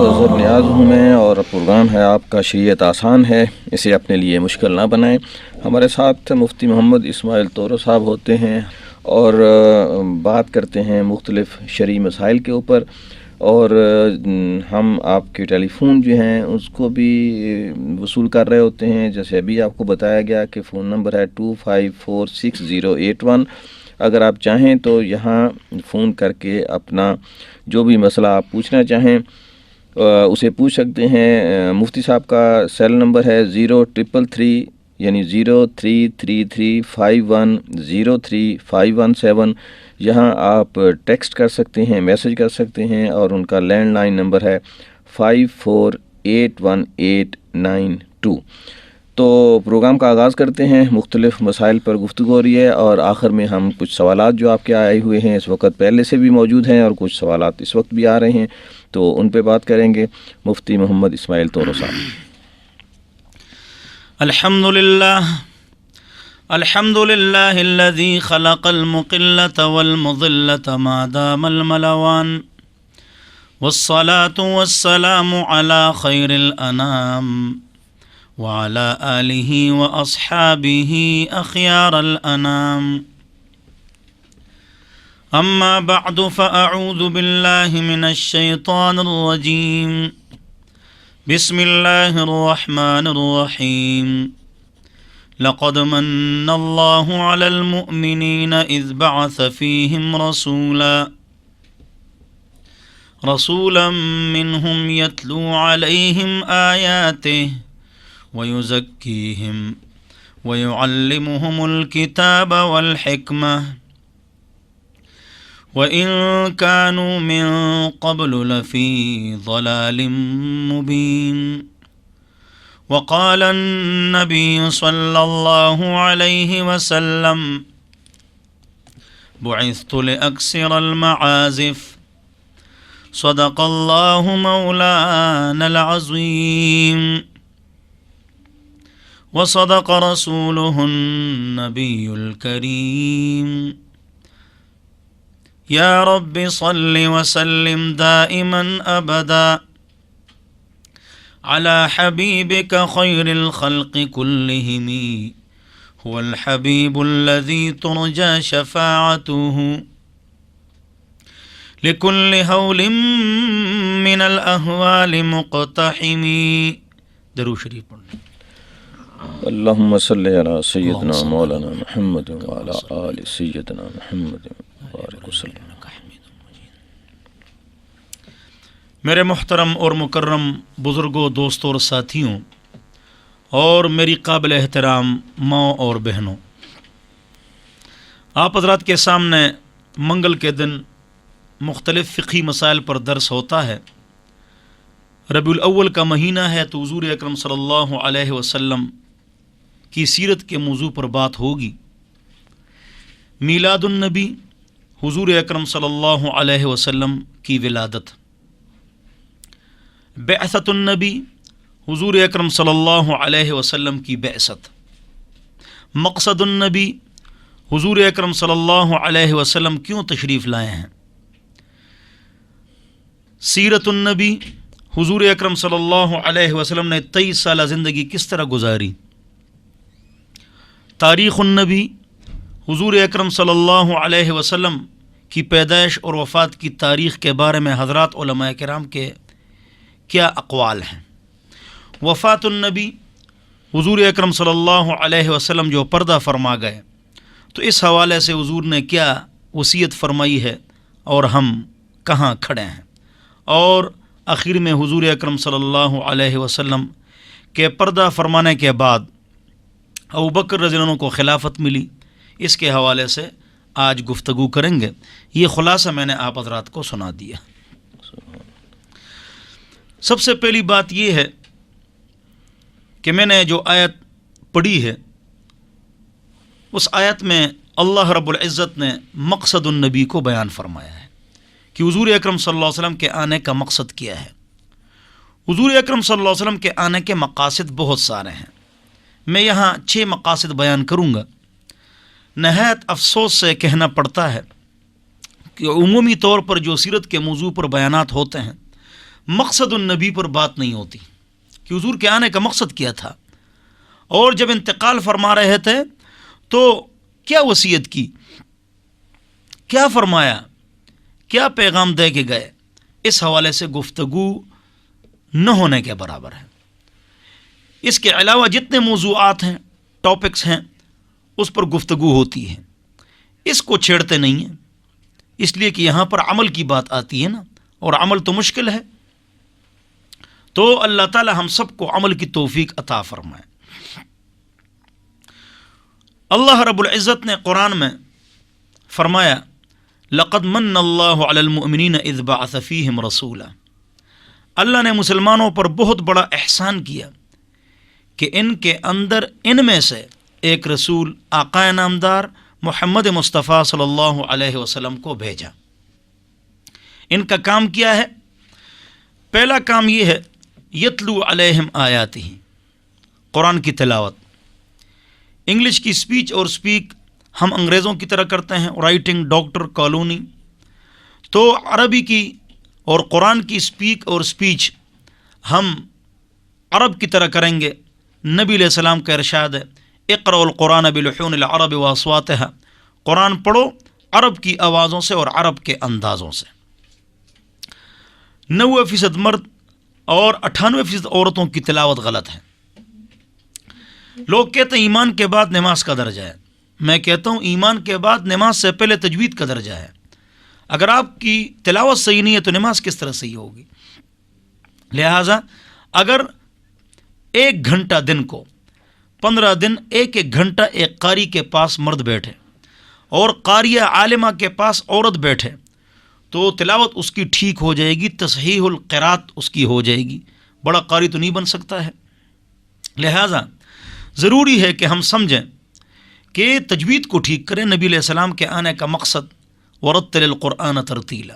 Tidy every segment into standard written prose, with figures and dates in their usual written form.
حضرت نیاز ہوں میں، اور پروگرام ہے آپ کا شریعت آسان ہے، اسے اپنے لیے مشکل نہ بنائیں۔ ہمارے ساتھ مفتی محمد اسماعیل طورو صاحب ہوتے ہیں اور بات کرتے ہیں مختلف شرعی مسائل کے اوپر، اور ہم آپ کے ٹیلی فون جو ہیں اس کو بھی وصول کر رہے ہوتے ہیں۔ جیسے ابھی آپ کو بتایا گیا کہ فون نمبر ہے 25468081۔ اگر آپ چاہیں تو یہاں فون کر کے اپنا جو بھی مسئلہ آپ پوچھنا چاہیں اسے پوچھ سکتے ہیں۔ مفتی صاحب کا سیل نمبر ہے 0333 یعنی 0335103517۔ یہاں آپ ٹیکسٹ کر سکتے ہیں، میسج کر سکتے ہیں، اور ان کا لینڈ لائن نمبر ہے 548182۔ تو پروگرام کا آغاز کرتے ہیں۔ مختلف مسائل پر گفتگو ہو رہی ہے، اور آخر میں ہم کچھ سوالات جو آپ کے آئے ہوئے ہیں اس وقت پہلے سے بھی موجود ہیں، اور کچھ سوالات اس وقت بھی آ رہے ہیں، تو ان پہ بات کریں گے۔ مفتی محمد اسماعیل طورو صاحب۔ الحمد للہ الذی خلق المقلة والمضلة ما دام الملوان، والصلاة والسلام على خیر الانام وعلى آلہ واصحابہ اخیار الانام۔ اما بعد فاعوذ باللہ من الشیطان الرجیم، بسم اللہ الرحمن الرحیم۔ لقد من اللہ علی المؤمنین اذ بعث فیہم رسولا منہم یتلو علیہم آیاتہ ویزکیہم ویعلمہم الکتاب والحکمہ وَإِن كَانُوا مِن قَبْلُ لَفِي ضَلَالٍ مُبِينٍ۔ وقال النبي صلى الله عليه وسلم بعثت لأكسر المعازف، صدق الله مولانا العظيم وصدق رسوله النبي الكريم۔ یا رب صل وسلم دائما ابدا على حبیبک خیر الخلق كلهم، هو الحبیب الذي ترجى شفاعته لكل هول من الاهوال مقتحم۔ درود شریف پڑھیں۔ اللہم صلی علی سیدنا مولانا محمد وعلی آل سیدنا محمد بارک وسلم۔ میرے محترم اور مکرم بزرگوں، دوستوں اور ساتھیوں، اور میری قابل احترام ماں اور بہنوں، آپ حضرات کے سامنے منگل کے دن مختلف فقہی مسائل پر درس ہوتا ہے۔ ربیع الاول کا مہینہ ہے، تو حضور اکرم صلی اللہ علیہ وسلم کی سیرت کے موضوع پر بات ہوگی۔ میلاد النبی، حضور اکرم صلی اللہ علیہ وسلم کی ولادت۔ بعثت النبی، حضور اکرم صلی اللہ علیہ وسلم کی بعثت۔ مقصد النبی، حضور اکرم صلی اللہ علیہ وسلم کیوں تشریف لائے ہیں۔ سیرت النبی، حضور اکرم صلی اللہ علیہ وسلم نے 23 سالہ زندگی کس طرح گزاری۔ تاریخ النبی، حضور اکرم صلی اللہ علیہ وسلم کی پیدائش اور وفات کی تاریخ کے بارے میں حضرات علماء کرام کے کیا اقوال ہیں۔ وفات النبی، حضور اکرم صلی اللہ علیہ وسلم جو پردہ فرما گئے، تو اس حوالے سے حضور نے کیا وصیت فرمائی ہے اور ہم کہاں کھڑے ہیں۔ اور آخر میں حضور اکرم صلی اللہ علیہ وسلم کے پردہ فرمانے کے بعد ابوبکر رضی اللہ عنہ کو خلافت ملی، اس کے حوالے سے آج گفتگو کریں گے۔ یہ خلاصہ میں نے آپ حضرات کو سنا دیا۔ سب سے پہلی بات یہ ہے کہ میں نے جو آیت پڑھی ہے، اس آیت میں اللہ رب العزت نے مقصد النبی کو بیان فرمایا ہے کہ حضور اکرم صلی اللہ علیہ وسلم کے آنے کا مقصد کیا ہے۔ حضور اکرم صلی اللہ علیہ وسلم کے آنے کے مقاصد بہت سارے ہیں، میں یہاں 6 مقاصد بیان کروں گا۔ نہایت افسوس سے کہنا پڑتا ہے کہ عمومی طور پر جو سیرت کے موضوع پر بیانات ہوتے ہیں مقصد النبی پر بات نہیں ہوتی کہ حضور کے آنے کا مقصد کیا تھا، اور جب انتقال فرما رہے تھے تو کیا وصیت کی، کیا فرمایا، کیا پیغام دے کے گئے، اس حوالے سے گفتگو نہ ہونے کے برابر ہے۔ اس کے علاوہ جتنے موضوعات ہیں، ٹاپکس ہیں، اس پر گفتگو ہوتی ہے، اس کو چھیڑتے نہیں ہیں، اس لیے کہ یہاں پر عمل کی بات آتی ہے نا، اور عمل تو مشکل ہے۔ تو اللہ تعالی ہم سب کو عمل کی توفیق عطا فرمائے۔ اللہ رب العزت نے قرآن میں فرمایا لقد من اللہ علی المؤمنین اذ بعث فیہم رسولا، اللہ نے مسلمانوں پر بہت بڑا احسان کیا کہ ان کے اندر ان میں سے ایک رسول آقا نامدار محمد مصطفیٰ صلی اللہ علیہ وسلم کو بھیجا۔ ان کا کام کیا ہے؟ پہلا کام یہ ہے یتلو علیہم آیاتہ، قرآن کی تلاوت۔ انگلش کی سپیچ اور سپیک ہم انگریزوں کی طرح کرتے ہیں، رائٹنگ ڈاکٹر کالونی، تو عربی کی اور قرآن کی سپیک اور سپیچ ہم عرب کی طرح کریں گے۔ نبی علیہ السلام کا ارشاد ہے اقرأوا القرآن بلحون العرب واصواتها، قرآن پڑھو عرب کی آوازوں سے اور عرب کے اندازوں سے۔ 90% مرد اور 98% عورتوں کی تلاوت غلط ہے۔ لوگ کہتے ہیں ایمان کے بعد نماز کا درجہ ہے، میں کہتا ہوں ایمان کے بعد نماز سے پہلے تجوید کا درجہ ہے۔ اگر آپ کی تلاوت صحیح نہیں ہے تو نماز کس طرح صحیح ہوگی؟ لہٰذا اگر 1 گھنٹہ دن کو 15 دن 1 گھنٹہ ایک قاری کے پاس مرد بیٹھے اور قاریہ عالمہ کے پاس عورت بیٹھے تو تلاوت اس کی ٹھیک ہو جائے گی، تصحیح القرات اس کی ہو جائے گی۔ بڑا قاری تو نہیں بن سکتا ہے۔ لہٰذا ضروری ہے کہ ہم سمجھیں کہ تجوید کو ٹھیک کریں۔ نبی علیہ السلام کے آنے کا مقصد ورتل القرآن ترتیلا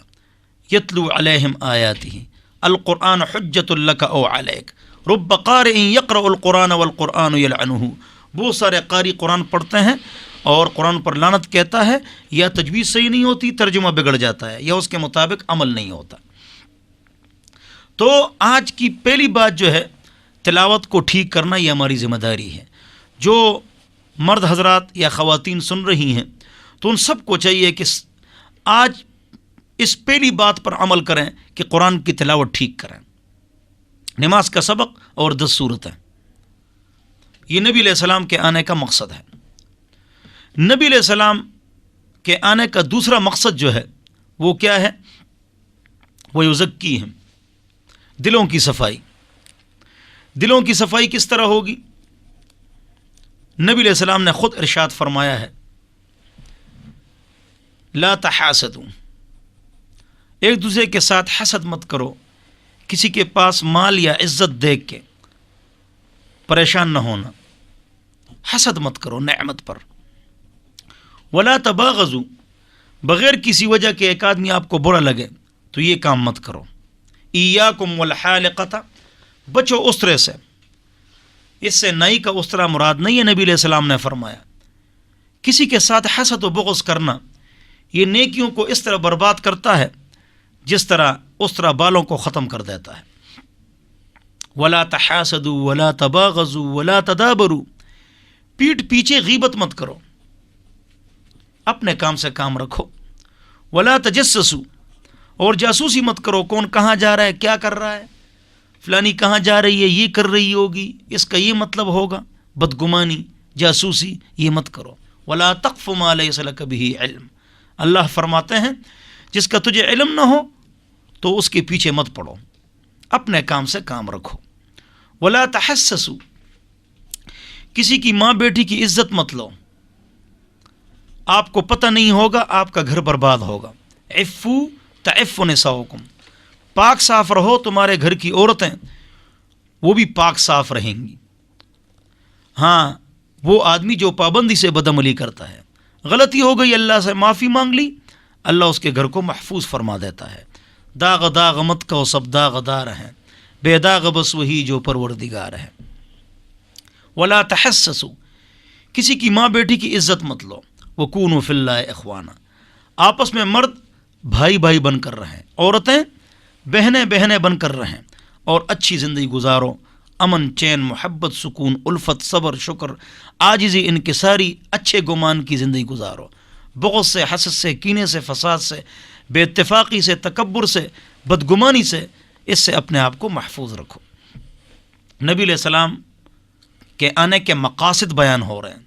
یتلو علیہم آیاتہ القرآن حجۃ لک او علیک رب قارئ یقرأ القرآن والقرآن یلعنہ۔ بہت سارے قاری قرآن پڑھتے ہیں اور قرآن پر لعنت کہتا ہے، یا تجوید صحیح نہیں ہوتی، ترجمہ بگڑ جاتا ہے، یا اس کے مطابق عمل نہیں ہوتا۔ تو آج کی پہلی بات جو ہے تلاوت کو ٹھیک کرنا، یہ ہماری ذمہ داری ہے۔ جو مرد حضرات یا خواتین سن رہی ہیں تو ان سب کو چاہیے کہ آج اس پہلی بات پر عمل کریں کہ قرآن کی تلاوت ٹھیک کریں۔ نماز کا سبق اور 10 سورتیں، یہ نبی علیہ السلام کے آنے کا مقصد ہے۔ نبی علیہ السلام کے آنے کا دوسرا مقصد جو ہے وہ کیا ہے؟ وہ یزکیہم، دلوں کی صفائی۔ دلوں کی صفائی کس طرح ہوگی؟ نبی علیہ السلام نے خود ارشاد فرمایا ہے لا تحاسدوا، ایک دوسرے کے ساتھ حسد مت کرو، کسی کے پاس مال یا عزت دیکھ کے پریشان نہ ہونا، حسد مت کرو نعمت پر۔ ولا تباغضوا، بغیر کسی وجہ کے ایک آدمی آپ کو برا لگے تو یہ کام مت کرو۔ ایاکم والحالقۃ، بچو استرے سے۔ اس سے نائی کا استرا مراد نہیں ہے، نبی علیہ السلام نے فرمایا کسی کے ساتھ حسد و بغض کرنا یہ نیکیوں کو اس طرح برباد کرتا ہے جس طرح استرا بالوں کو ختم کر دیتا ہے۔ ولا تحاسدوا ولا تباغضوا ولا تدابروا، پیٹھ پیچھے غیبت مت کرو، اپنے کام سے کام رکھو۔ ولا تجسسوا، اور جاسوسی مت کرو، کون کہاں جا رہا ہے، کیا کر رہا ہے، فلانی کہاں جا رہی ہے، یہ کر رہی ہوگی، اس کا یہ مطلب ہوگا، بدگمانی، جاسوسی یہ مت کرو۔ ولا تقف ما لیس لک بہ علم، اللہ فرماتے ہیں جس کا تجھے علم نہ ہو تو اس کے پیچھے مت پڑو، اپنے کام سے کام رکھو۔ ولا تحسسوا، کسی کی ماں بیٹی کی عزت مت لو، آپ کو پتہ نہیں ہوگا آپ کا گھر برباد ہوگا۔ عفو تعف نساؤکم، پاک صاف رہو، تمہارے گھر کی عورتیں وہ بھی پاک صاف رہیں گی۔ ہاں، وہ آدمی جو پابندی سے بدعملی کرتا ہے، غلطی ہو گئی، اللہ سے معافی مانگ لی، اللہ اس کے گھر کو محفوظ فرما دیتا ہے۔ داغ داغ مت کو سب داغ دار ہیں، بے داغ بس وہی جو پروردگار ہے۔ ولا تحسسوا، کسی کی ماں بیٹی کی عزت مت لو۔ وکونوا فی اللہ اخوانا، آپس میں مرد بھائی بھائی بن کر رہیں، عورتیں بہنیں بہنیں بن کر رہیں، اور اچھی زندگی گزارو، امن، چین، محبت، سکون، الفت، صبر، شکر، عاجزی، انکساری، اچھے گمان کی زندگی گزارو، بغض سے، حسد سے، کینے سے، فساد سے، بے اتفاقی سے، تکبر سے، بدگمانی سے، اس سے اپنے آپ کو محفوظ رکھو۔ نبی علیہ السلام کے آنے کے مقاصد بیان ہو رہے ہیں۔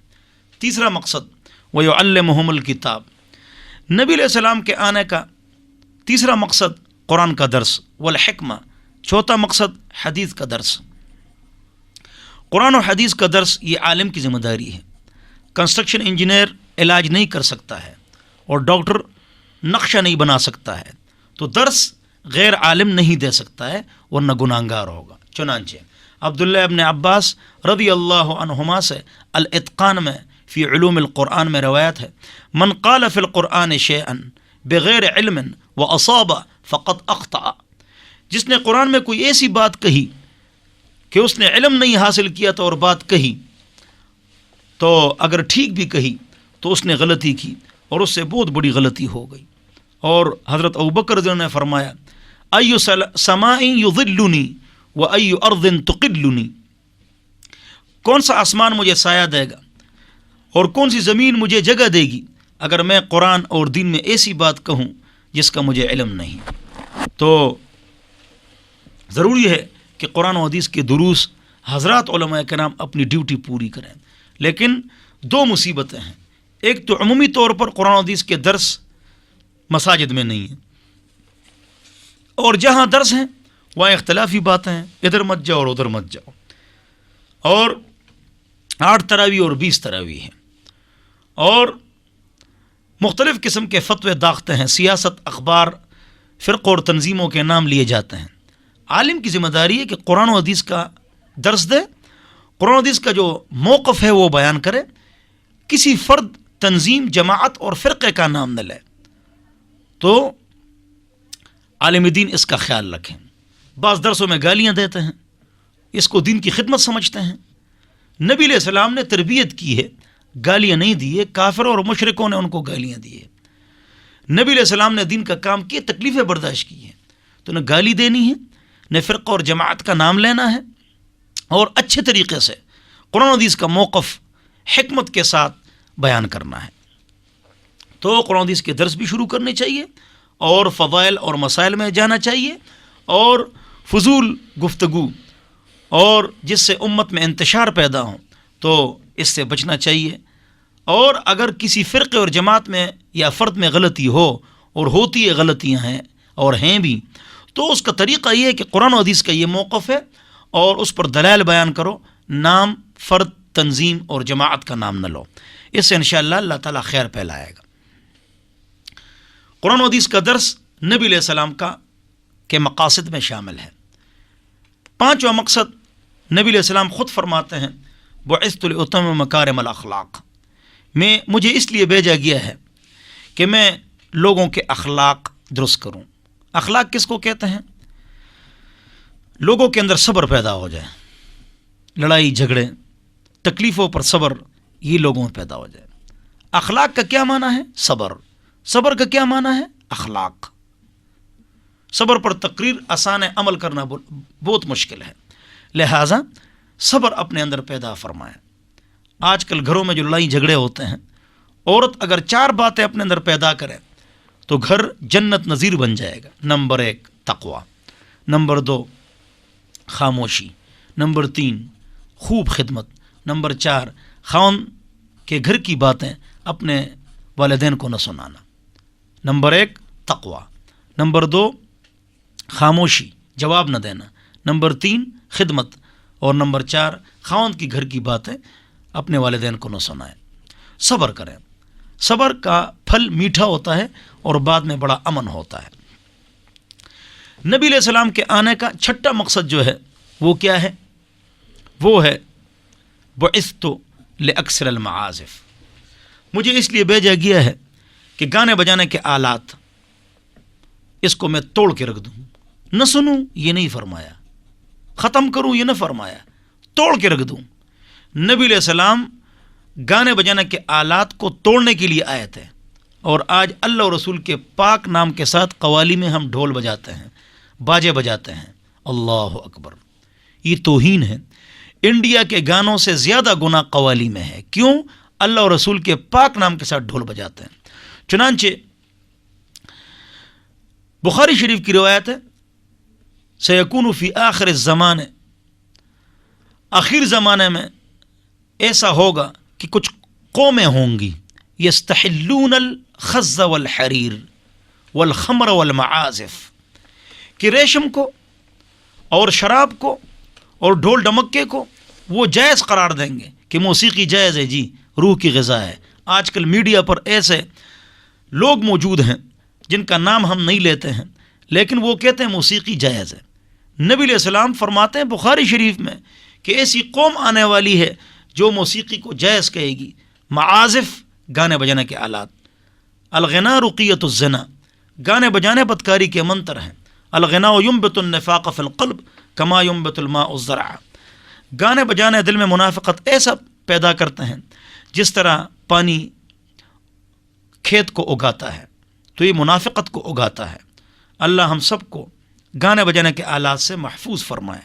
تیسرا مقصد وَيُعَلِّمُهُمُ الْكِتَابَ، نبی علیہ السلام کے آنے کا تیسرا مقصد قرآن کا درس، والحکمہ، چوتھا مقصد حدیث کا درس۔ قرآن و حدیث کا درس یہ عالم کی ذمہ داری ہے۔ کنسٹرکشن انجینئر علاج نہیں کر سکتا ہے، اور ڈاکٹر نقشہ نہیں بنا سکتا ہے، تو درس غیر عالم نہیں دے سکتا ہے، ورنہ گناہگار ہوگا۔ چنانچہ عبداللہ ابن عباس رضی اللہ عنہما سے الاتقان میں فی علوم القرآن میں روایت ہے، من قال فی القرآن شیئا بغیر علم واصاب فقد اخطأ، جس نے قرآن میں کوئی ایسی بات کہی کہ اس نے علم نہیں حاصل کیا تو اور بات کہی، تو اگر ٹھیک بھی کہی تو اس نے غلطی کی، اور اس سے بہت بڑی غلطی ہو گئی۔ اور حضرت ابوبکر رضی اللہ عنہ نے فرمایا، ای سماء یظلنی و ای ارض تقلنی، کون سا آسمان مجھے سایہ دے گا اور کون سی زمین مجھے جگہ دے گی اگر میں قرآن اور دین میں ایسی بات کہوں جس کا مجھے علم نہیں۔ تو ضروری ہے کہ قرآن و حدیث کے دروس حضرات علماء کرام اپنی ڈیوٹی پوری کریں، لیکن دو مصیبتیں ہیں۔ ایک تو عمومی طور پر قرآن و حدیث کے درس مساجد میں نہیں ہیں، اور جہاں درس ہیں وہاں اختلافی باتیں ہیں، ادھر مت جاؤ اور ادھر مت جاؤ، اور 8 تراویح اور 20 تراویح ہیں، اور مختلف قسم کے فتوے داغتے ہیں، سیاست، اخبار، فرقوں اور تنظیموں کے نام لیے جاتے ہیں۔ عالم کی ذمہ داری ہے کہ قرآن و حدیث کا درس دے، قرآن و حدیث کا جو موقف ہے وہ بیان کرے، کسی فرد، تنظیم، جماعت اور فرقے کا نام نہ لے۔ تو عالم دین اس کا خیال رکھیں۔ بعض درسوں میں گالیاں دیتے ہیں، اس کو دین کی خدمت سمجھتے ہیں۔ نبی علیہ السلام نے تربیت کی ہے، گالیاں نہیں دی ہے، کافروں اور مشرکوں نے ان کو گالیاں دی ہے۔ نبی علیہ السلام نے دین کا کام کیا، تکلیفیں برداشت کی ہیں، تو نہ گالی دینی ہے، نہ فرقہ اور جماعت کا نام لینا ہے، اور اچھے طریقے سے قرآن و حدیث کا موقف حکمت کے ساتھ بیان کرنا ہے۔ تو قرآن و حدیث کے درس بھی شروع کرنے چاہیے، اور فضائل اور مسائل میں جانا چاہیے، اور فضول گفتگو اور جس سے امت میں انتشار پیدا ہو تو اس سے بچنا چاہیے۔ اور اگر کسی فرقے اور جماعت میں یا فرد میں غلطی ہو، اور ہوتی ہے، غلطیاں ہیں اور ہیں بھی، تو اس کا طریقہ یہ ہے کہ قرآن و حدیث کا یہ موقف ہے، اور اس پر دلائل بیان کرو، نام فرد، تنظیم اور جماعت کا نام نہ لو۔ اس سے انشاءاللہ اللہ تعالیٰ خیر پھیلائے گا۔ قرآن و حدیث کا درس نبی علیہ السلام کے مقاصد میں شامل ہے۔ 5واں مقصد، نبی علیہ السلام خود فرماتے ہیں، بعثت لأتمم مکارم الاخلاق، مجھے اس لیے بھیجا گیا ہے کہ میں لوگوں کے اخلاق درست کروں۔ اخلاق کس کو کہتے ہیں؟ لوگوں کے اندر صبر پیدا ہو جائے، لڑائی جھگڑے، تکلیفوں پر صبر، یہ لوگوں میں پیدا ہو جائے۔ اخلاق کا کیا معنی ہے؟ صبر۔ صبر کا کیا معنی ہے؟ اخلاق۔ صبر پر تقریر آسان ہے، عمل کرنا بہت مشکل ہے، لہٰذا صبر اپنے اندر پیدا فرمائے۔ آج کل گھروں میں جو لڑائی جھگڑے ہوتے ہیں، عورت اگر 4 باتیں اپنے اندر پیدا کرے تو گھر جنت نظیر بن جائے گا۔ نمبر 1 تقوی، نمبر 2 خاموشی، نمبر 3 خوب خدمت، نمبر 4 خاوند کے گھر کی باتیں اپنے والدین کو نہ سنانا۔ نمبر 1 تقوی، نمبر 2 خاموشی، جواب نہ دینا، نمبر 3 خدمت، اور نمبر 4 خاوند کی گھر کی باتیں اپنے والدین کو نہ سنائیں۔ صبر کریں، صبر کا پھل میٹھا ہوتا ہے اور بعد میں بڑا امن ہوتا ہے۔ نبی علیہ السلام کے آنے کا 6واں مقصد جو ہے وہ کیا ہے؟ وہ ہے بعثت لأکثر المعازف، مجھے اس لیے بھیجا گیا ہے کہ گانے بجانے کے آلات اس کو میں توڑ کے رکھ دوں، نہ سنوں یہ نہیں فرمایا، ختم کروں یہ نہ فرمایا، توڑ کے رکھ دوں۔ نبی علیہ السلام گانے بجانے کے آلات کو توڑنے کے لیے آئے تھے، اور آج اللہ اور رسول کے پاک نام کے ساتھ قوالی میں ہم ڈھول بجاتے ہیں، باجے بجاتے ہیں۔ اللہ اکبر، یہ توہین ہے۔ انڈیا کے گانوں سے زیادہ گناہ قوالی میں ہے۔ کیوں؟ اللہ اور رسول کے پاک نام کے ساتھ ڈھول بجاتے ہیں۔ چنانچہ بخاری شریف کی روایت ہے، سیکون فی آخر الزمان، آخر زمانے میں ایسا ہوگا کہ کچھ قومیں ہوں گی، یستحلون الخز والحریر والخمر والمعازف، کہ ریشم کو اور شراب کو اور ڈھول ڈمکے کو وہ جائز قرار دیں گے کہ موسیقی جائز ہے، جی روح کی غذا ہے۔ آج کل میڈیا پر ایسے لوگ موجود ہیں جن کا نام ہم نہیں لیتے ہیں، لیکن وہ کہتے ہیں موسیقی جائز ہے۔ نبی علیہ السلام فرماتے ہیں بخاری شریف میں کہ ایسی قوم آنے والی ہے جو موسیقی کو جائز کہے گی۔ معازف، گانے بجانے کے آلات، الغنا رقیت الزنا، گانے بجانے بدکاری کے منتر ہیں۔ الغنا ينبت النفاق فی القلب کما ينبت الماء الزرع، گانے بجانے دل میں منافقت ایسا پیدا کرتے ہیں جس طرح پانی کھیت کو اگاتا ہے، تو یہ منافقت کو اگاتا ہے۔ اللہ ہم سب کو گانے بجانے کے آلات سے محفوظ فرمائے،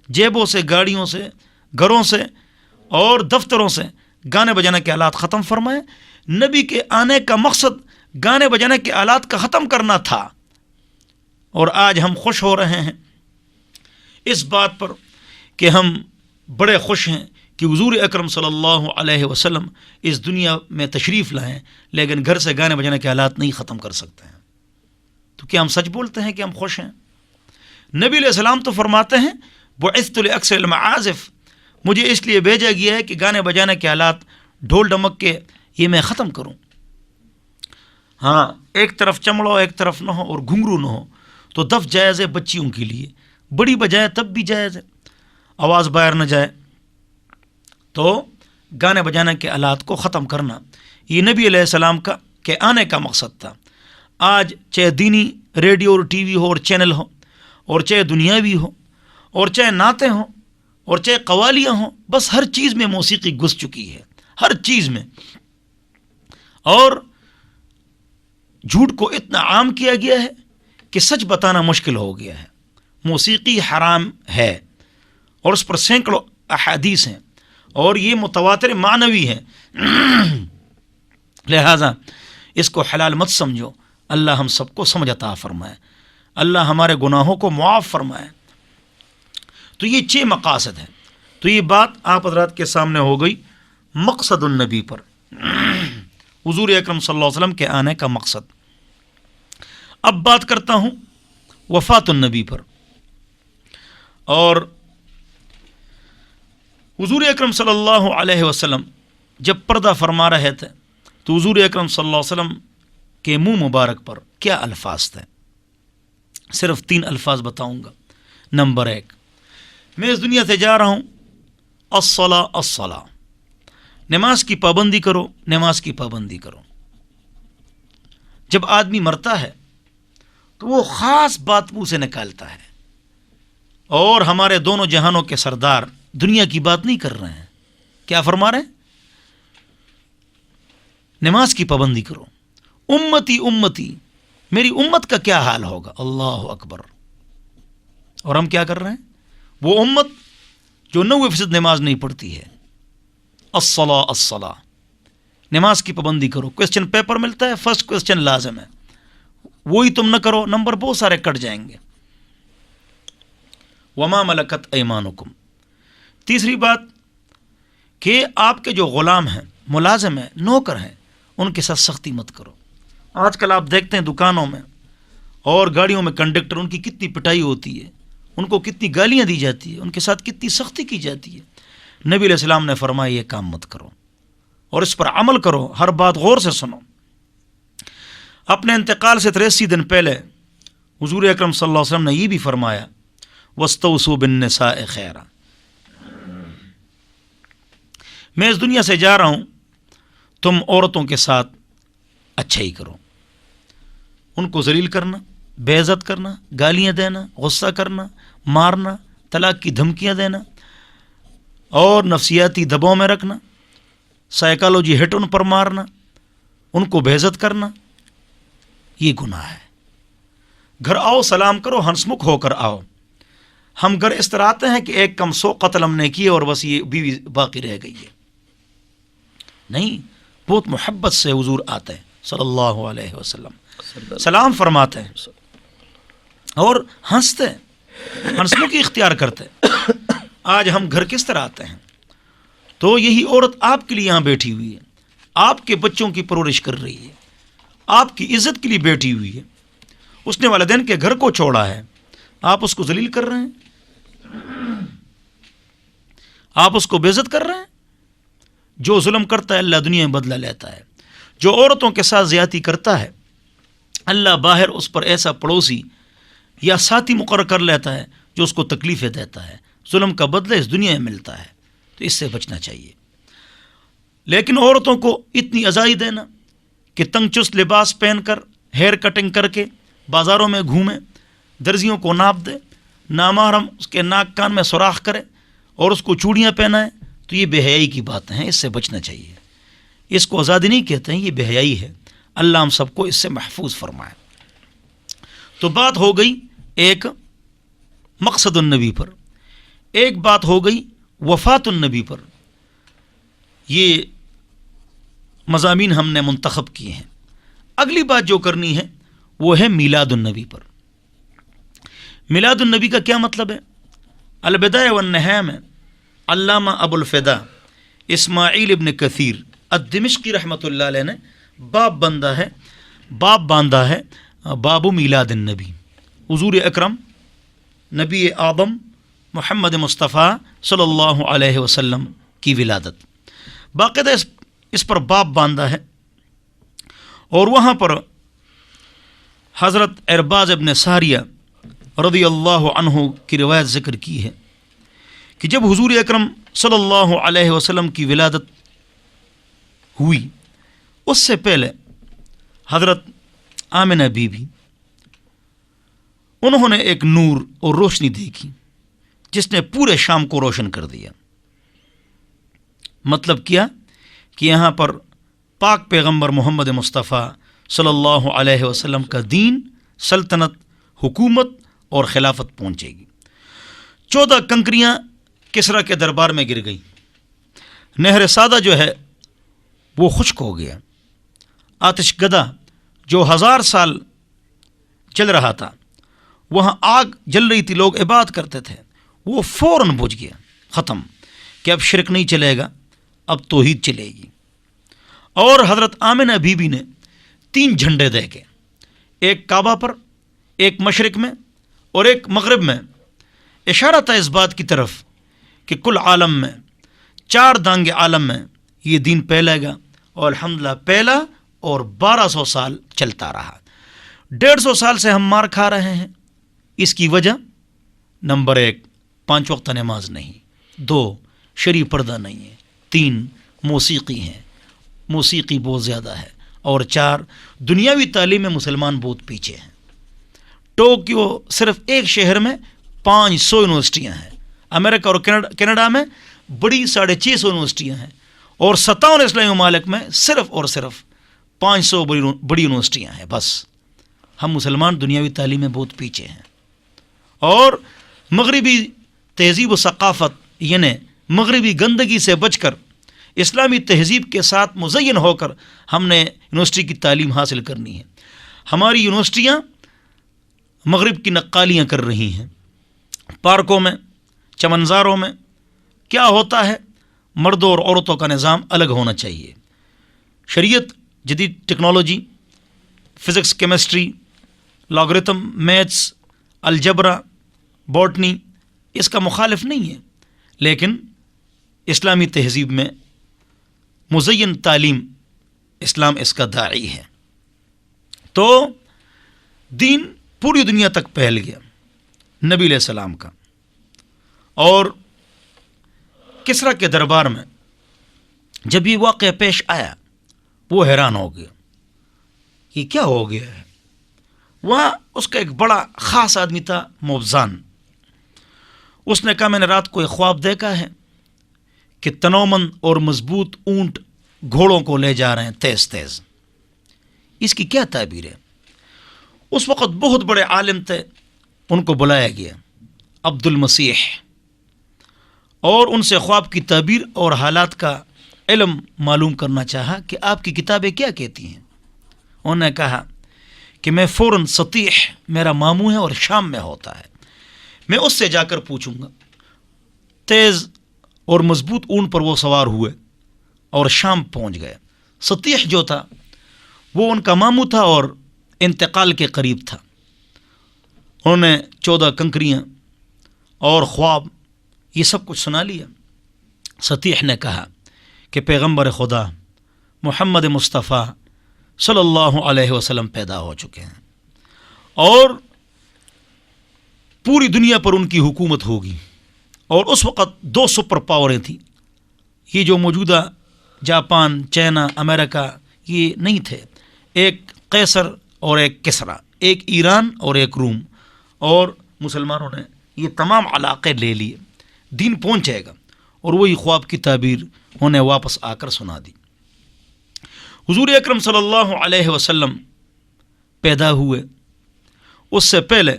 جیبوں سے، گاڑیوں سے، گھروں سے اور دفتروں سے گانے بجانے کے آلات ختم فرمائے۔ نبی کے آنے کا مقصد گانے بجانے کے آلات کا ختم کرنا تھا، اور آج ہم خوش ہو رہے ہیں اس بات پر کہ ہم بڑے خوش ہیں کہ حضور اکرم صلی اللہ علیہ وسلم اس دنیا میں تشریف لائیں، لیکن گھر سے گانے بجانے کے آلات نہیں ختم کر سکتے ہیں۔ تو کیا ہم سچ بولتے ہیں کہ ہم خوش ہیں؟ نبی علیہ السلام تو فرماتے ہیں بعثت لاکثر المعازف، مجھے اس لیے بھیجا گیا ہے کہ گانے بجانے کے آلات، ڈھول ڈمک کے، یہ میں ختم کروں۔ ہاں، ایک طرف چمڑا ایک طرف نہ ہو اور گھنگرو نہ ہو تو دف جائز ہے بچیوں کے لیے، بڑی بجائے تب بھی جائز ہے، آواز باہر نہ جائے۔ تو گانے بجانے کے آلات کو ختم کرنا یہ نبی علیہ السلام کا کے آنے کا مقصد تھا۔ آج چاہے دینی ریڈیو اور ٹی وی ہو اور چینل ہو، اور چاہے دنیاوی ہو، اور چاہے نعتیں ہوں، اور چاہے قوالیاں ہوں، بس ہر چیز میں موسیقی گھس چکی ہے، ہر چیز میں۔ اور جھوٹ کو اتنا عام کیا گیا ہے کہ سچ بتانا مشکل ہو گیا ہے۔ موسیقی حرام ہے اور اس پر سینکڑوں احادیث ہیں، اور یہ متواتر معنوی ہے، لہذا اس کو حلال مت سمجھو۔ اللہ ہم سب کو سمجھ عطا فرمائے، اللہ ہمارے گناہوں کو معاف فرمائے۔ تو یہ 6 مقاصد ہیں۔ تو یہ بات آپ حضرات کے سامنے ہو گئی مقصد النبی پر، حضور اکرم صلی اللہ علیہ وسلم کے آنے کا مقصد۔ اب بات کرتا ہوں وفات النبی پر۔ اور حضور اکرم صلی اللہ علیہ وسلم جب پردہ فرما رہے تھے تو حضور اکرم صلی اللہ علیہ وسلم کے منہ مبارک پر کیا الفاظ تھے؟ صرف 3 الفاظ بتاؤں گا۔ نمبر 1، میں اس دنیا سے جا رہا ہوں، الصلاۃ الصلاۃ، نماز کی پابندی کرو، نماز کی پابندی کرو۔ جب آدمی مرتا ہے تو وہ خاص بات منہ سے نکالتا ہے، اور ہمارے دونوں جہانوں کے سردار دنیا کی بات نہیں کر رہے ہیں۔ کیا فرما رہے ہیں؟ نماز کی پابندی کرو۔ امتی امتی، میری امت کا کیا حال ہوگا؟ اللہ اکبر۔ اور ہم کیا کر رہے ہیں؟ وہ امت جو 90% نماز نہیں پڑھتی ہے۔ الصلاۃ الصلاۃ، نماز کی پابندی کرو۔ کوسچن پیپر ملتا ہے، فرسٹ کوسچن لازم ہے، وہی تم نہ کرو، نمبر بہت سارے کٹ جائیں گے۔ وما ملکت ایمانکم، تیسری بات کہ آپ کے جو غلام ہیں، ملازم ہیں، نوکر ہیں، ان کے ساتھ سختی مت کرو۔ آج کل آپ دیکھتے ہیں دکانوں میں اور گاڑیوں میں کنڈکٹر، ان کی کتنی پٹائی ہوتی ہے، ان کو کتنی گالیاں دی جاتی ہے، ان کے ساتھ کتنی سختی کی جاتی ہے۔ نبی علیہ السلام نے فرمایا یہ کام مت کرو، اور اس پر عمل کرو، ہر بات غور سے سنو۔ اپنے انتقال سے 83 دن پہلے حضور اکرم صلی اللہ علیہ وسلم نے یہ بھی فرمایا وَاسْتَوْصُوا بِالنِّسَاءِ خَيْرًا، میں اس دنیا سے جا رہا ہوں، تم عورتوں کے ساتھ اچھائی کرو۔ ان کو ذلیل کرنا، بے عزت کرنا، گالیاں دینا، غصہ کرنا، مارنا، طلاق کی دھمکیاں دینا، اور نفسیاتی دباؤ میں رکھنا، سائیکالوجی ہٹ ان پر مارنا، ان کو بے عزت کرنا، یہ گناہ ہے۔ گھر آؤ، سلام کرو، ہنسمکھ ہو کر آؤ۔ ہم گھر اس طرح آتے ہیں کہ ایک کم 100 قتل ہم نے کیے اور بس یہ بیوی باقی رہ گئی ہے، نہیں، بہت محبت سے حضور آتے ہیں صلی اللہ علیہ وسلم، سلام فرماتے ہیں اور ہنستے ہیں، ہنسمکھی اختیار کرتے ہیں۔ آج ہم گھر کس طرح آتے ہیں؟ تو یہی عورت آپ کے لیے یہاں بیٹھی ہوئی ہے، آپ کے بچوں کی پرورش کر رہی ہے، آپ کی عزت کے لیے بیٹھی ہوئی ہے۔ اس نے والدین کے گھر کو چھوڑا ہے، آپ اس کو ذلیل کر رہے ہیں، آپ اس کو بے عزت کر رہے ہیں۔ جو ظلم کرتا ہے اللہ دنیا میں بدلہ لیتا ہے، جو عورتوں کے ساتھ زیادتی کرتا ہے اللہ باہر اس پر ایسا پڑوسی یا ساتھی مقرر کر لیتا ہے جو اس کو تکلیفیں دیتا ہے۔ ظلم کا بدلہ اس دنیا میں ملتا ہے، تو اس سے بچنا چاہیے۔ لیکن عورتوں کو اتنی آزادی دینا کہ تنگ چست لباس پہن کر، ہیئر کٹنگ کر کے بازاروں میں گھومیں، درزیوں کو ناپ دے، نامحرم اس کے ناک کان میں سوراخ کرے اور اس کو چوڑیاں پہنائے، تو یہ بے حیائی کی باتیں ہیں، اس سے بچنا چاہیے۔ اس کو آزادی نہیں کہتے ہیں، یہ بے حیائی ہے۔ اللہ ہم سب کو اس سے محفوظ فرمائے۔ تو بات ہو گئی ایک مقصد النبی پر، ایک بات ہو گئی وفات النبی پر۔ یہ مضامین ہم نے منتخب کیے ہیں۔ اگلی بات جو کرنی ہے وہ ہے میلاد النبی پر۔ میلاد النبی کا کیا مطلب ہے؟ البدایہ والنہایہ میں علامہ ابو الفدا اسماعیل ابن کثیر الدمشقی رحمۃ اللہ علیہ نے باب باندھا ہے باب میلاد النبی، حضور اکرم نبی اعظم محمد مصطفیٰ صلی اللہ علیہ وسلم کی ولادت۔ باقاعدہ اس پر باب باندھا ہے، اور وہاں پر حضرت ارباز ابن ساریہ رضی اللہ عنہ کی روایت ذکر کی ہے کہ جب حضور اکرم صلی اللہ علیہ وسلم کی ولادت ہوئی، اس سے پہلے حضرت آمنہ بی بی انہوں نے ایک نور اور روشنی دیکھی جس نے پورے شام کو روشن کر دیا۔ مطلب کیا کہ یہاں پر پاک پیغمبر محمد مصطفیٰ صلی اللہ علیہ وسلم کا دین، سلطنت، حکومت اور خلافت پہنچے گی۔ 14 کنکریاں کسریٰ کے دربار میں گر گئیں، نہر سادہ جو ہے وہ خشک ہو گیا، آتش گدا جو 1000 سال چل رہا تھا، وہاں آگ جل رہی تھی، لوگ عبادت کرتے تھے، وہ فوراً بجھ گیا، ختم، کہ اب شرک نہیں چلے گا، اب توحید چلے گی۔ اور حضرت آمنہ بی بی نے 3 جھنڈے دے کے، ایک کعبہ پر، ایک مشرق میں اور ایک مغرب میں، اشارہ تھا اس بات کی طرف کہ کل عالم میں، 4 دانگ عالم میں یہ دین پھیلے گا، اور الحمدللہ پھیلا اور 1200 سال چلتا رہا۔ 150 سال سے ہم مار کھا رہے ہیں۔ اس کی وجہ نمبر 1 5 وقت نماز نہیں، 2 شرعی پردہ نہیں ہے، 3 موسیقی ہیں، موسیقی بہت زیادہ ہے، اور 4 دنیاوی تعلیم میں مسلمان بہت پیچھے ہیں۔ ٹوکیو صرف ایک شہر میں 500 یونیورسٹیاں ہیں، امریکہ اور کینیڈا میں بڑی 650 یونیورسٹیاں ہیں، اور 57 اسلامی ممالک میں صرف اور صرف 500 بڑی یونیورسٹیاں ہیں۔ بس ہم مسلمان دنیاوی تعلیم میں بہت پیچھے ہیں، اور مغربی تہذیب و ثقافت یعنی مغربی گندگی سے بچ کر اسلامی تہذیب کے ساتھ مزین ہو کر ہم نے یونیورسٹی کی تعلیم حاصل کرنی ہے۔ ہماری یونیورسٹیاں مغرب کی نقالیاں کر رہی ہیں، پارکوں میں، چمنزاروں میں کیا ہوتا ہے؟ مردوں اور عورتوں کا نظام الگ ہونا چاہیے۔ شریعت، جدید technology, physics, chemistry, algorithm, maths, الجبرا، باٹنی اس کا مخالف نہیں ہے، لیکن اسلامی تہذیب میں مزین تعلیم اسلام اس کا داعی ہے۔ تو دین پوری دنیا تک پھیل گیا نبی علیہ السلام کا، اور کسریٰ کے دربار میں جب یہ واقعہ پیش آیا وہ حیران ہو گیا، یہ کیا ہو گیا ہے؟ وہاں اس کا ایک بڑا خاص آدمی تھا، موبزان۔ اس نے کہا میں نے رات کو ایک خواب دیکھا ہے کہ تنومند اور مضبوط اونٹ گھوڑوں کو لے جا رہے ہیں تیز تیز، اس کی کیا تعبیر ہے؟ اس وقت بہت بڑے عالم تھے، ان کو بلایا گیا، عبد المسیح، اور ان سے خواب کی تعبیر اور حالات کا علم معلوم کرنا چاہا کہ آپ کی کتابیں کیا کہتی ہیں۔ انہوں نے کہا کہ میں فوراً سطیح، میرا ماموں ہے اور شام میں ہوتا ہے، میں اس سے جا کر پوچھوں گا۔ تیز اور مضبوط اونٹ پر وہ سوار ہوئے اور شام پہنچ گئے۔ سطیح جو تھا وہ ان کا ماموں تھا اور انتقال کے قریب تھا۔ انہوں نے 14 کنکریاں اور خواب یہ سب کچھ سنا لیا۔ سطیح نے کہا کہ پیغمبر خدا محمد مصطفیٰ صلی اللہ علیہ وسلم پیدا ہو چکے ہیں اور پوری دنیا پر ان کی حکومت ہوگی۔ اور اس وقت 2 سپر پاوریں تھیں، یہ جو موجودہ جاپان، چائنا، امریکہ یہ نہیں تھے، ایک قیصر اور ایک کسرا، ایک ایران اور ایک روم، اور مسلمانوں نے یہ تمام علاقے لے لیے۔ دین پہنچ جائے گا، اور وہی خواب کی تعبیر انہیں واپس آ کر سنا دی۔ حضور اکرم صلی اللہ علیہ وسلم پیدا ہوئے، اس سے پہلے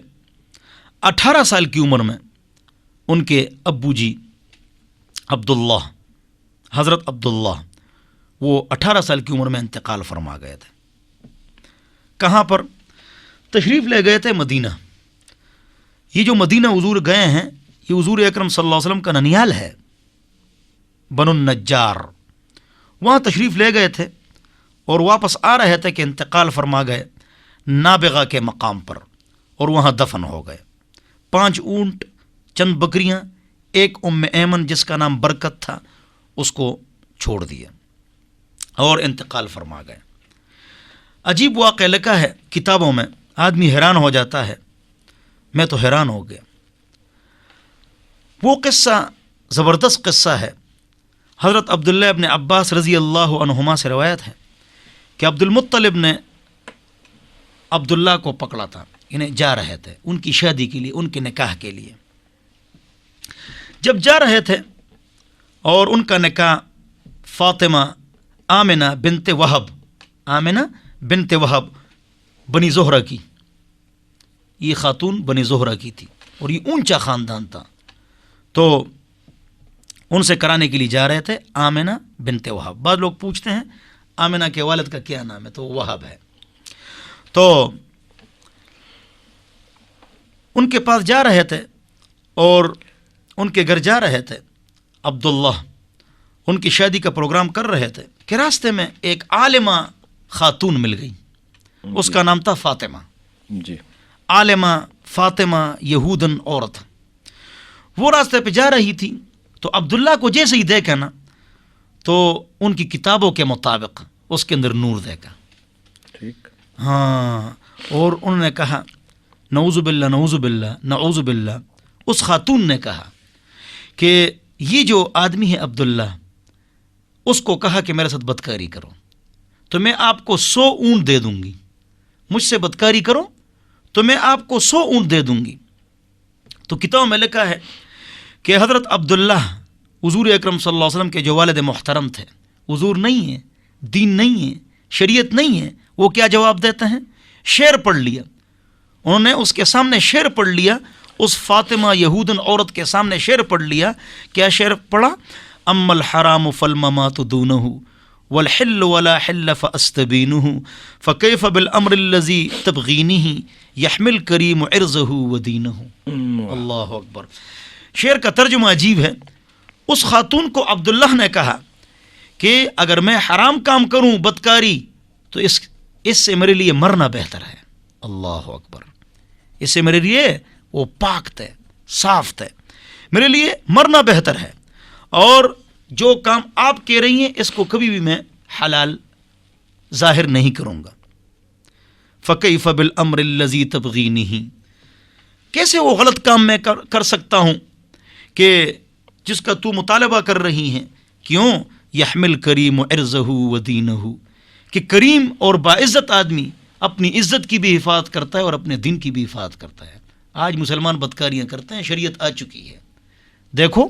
18 سال کی عمر میں ان کے ابو جی عبداللہ، حضرت عبداللہ، وہ 18 سال کی عمر میں انتقال فرما گئے تھے۔ کہاں پر تشریف لے گئے تھے؟ مدینہ۔ یہ جو مدینہ حضور گئے ہیں، یہ حضور اکرم صلی اللہ علیہ وسلم کا ننیال ہے، بنو النجار۔ وہاں تشریف لے گئے تھے اور واپس آ رہے تھے کہ انتقال فرما گئے نابغہ کے مقام پر، اور وہاں دفن ہو گئے۔ 5 اونٹ، چند بکریاں، ایک ام ایمن جس کا نام برکت تھا، اس کو چھوڑ دیا اور انتقال فرما گئے۔ عجیب واقعہ لکھا ہے کتابوں میں، آدمی حیران ہو جاتا ہے، میں تو حیران ہو گیا۔ وہ قصہ زبردست قصہ ہے۔ حضرت عبداللہ ابن عباس رضی اللہ عنہما سے روایت ہے کہ عبد المطلب نے عبداللہ کو پکڑا تھا، انہیں جا رہے تھے ان کی شادی کے لیے، ان کے نکاح کے لیے۔ جب جا رہے تھے اور ان کا نکاح فاطمہ آمنہ بنت وہب بنی زہرہ کی، یہ خاتون بنی زہرہ کی تھی اور یہ اونچا خاندان تھا، تو ان سے کرانے کے لیے جا رہے تھے، آمنہ بنت وہب۔ بعض لوگ پوچھتے ہیں آمنہ کے والد کا کیا نام ہے، تو وہب ہے۔ تو ان کے پاس جا رہے تھے اور ان کے گھر جا رہے تھے، عبداللہ ان کی شادی کا پروگرام کر رہے تھے کہ راستے میں ایک عالمہ خاتون مل گئی، اس کا نام تھا فاطمہ۔ جی، عالمہ فاطمہ یہودن عورت، وہ راستے پہ جا رہی تھی، تو عبداللہ کو جیسے ہی دیکھا نا، تو ان کی کتابوں کے مطابق اس کے اندر نور دیکھا۔ ٹھیک، ہاں، اور انہوں نے کہا نعوذ باللہ نعوذ باللہ نعوذ باللہ۔ اس خاتون نے کہا کہ یہ جو آدمی ہے عبداللہ، اس کو کہا کہ میرے ساتھ بدکاری کرو تو میں آپ کو 100 اونٹ دے دوں گی، مجھ سے بدکاری کرو تو میں آپ کو 100 اونٹ دے دوں گی۔ تو کتابوں میں لکھا ہے کہ حضرت عبداللہ حضور اکرم صلی اللہ علیہ وسلم کے جو والد محترم تھے، حضور نہیں ہیں، دین نہیں ہے، شریعت نہیں ہے، وہ کیا جواب دیتے ہیں؟ شعر پڑھ لیا۔ انہوں نے اس کے سامنے شعر پڑھ لیا، اس فاطمہ یہودن عورت کے سامنے شعر پڑھ لیا۔ کیا شعر پڑھا؟ اما الحرام فالممات دونہ والحل ولا حل فاستبینہ فکیف بالامر الذی تبغینہ یحمل کریم عرضہ ودینہ۔ اللہ اکبر۔ شعر کا ترجمہ عجیب ہے۔ اس خاتون کو عبداللہ نے کہا کہ اگر میں حرام کام کروں، بدکاری، تو اس سے میرے لیے مرنا بہتر ہے۔ اللہ اکبر۔ اس سے میرے لیے وہ پاک تھے، صاف تھے، میرے لیے مرنا بہتر ہے، اور جو کام آپ کہہ رہی ہیں اس کو کبھی بھی میں حلال ظاہر نہیں کروں گا۔ فکیف بالامر الذی تبغینہ، کیسے وہ غلط کام میں کر سکتا ہوں کہ جس کا تو مطالبہ کر رہی ہیں؟ کیوں؟ یحمل کریم عرضہ ودینہ، کہ کریم اور باعزت آدمی اپنی عزت کی بھی حفاظت کرتا ہے اور اپنے دین کی بھی حفاظت کرتا ہے۔ آج مسلمان بدکاریاں کرتے ہیں، شریعت آ چکی ہے۔ دیکھو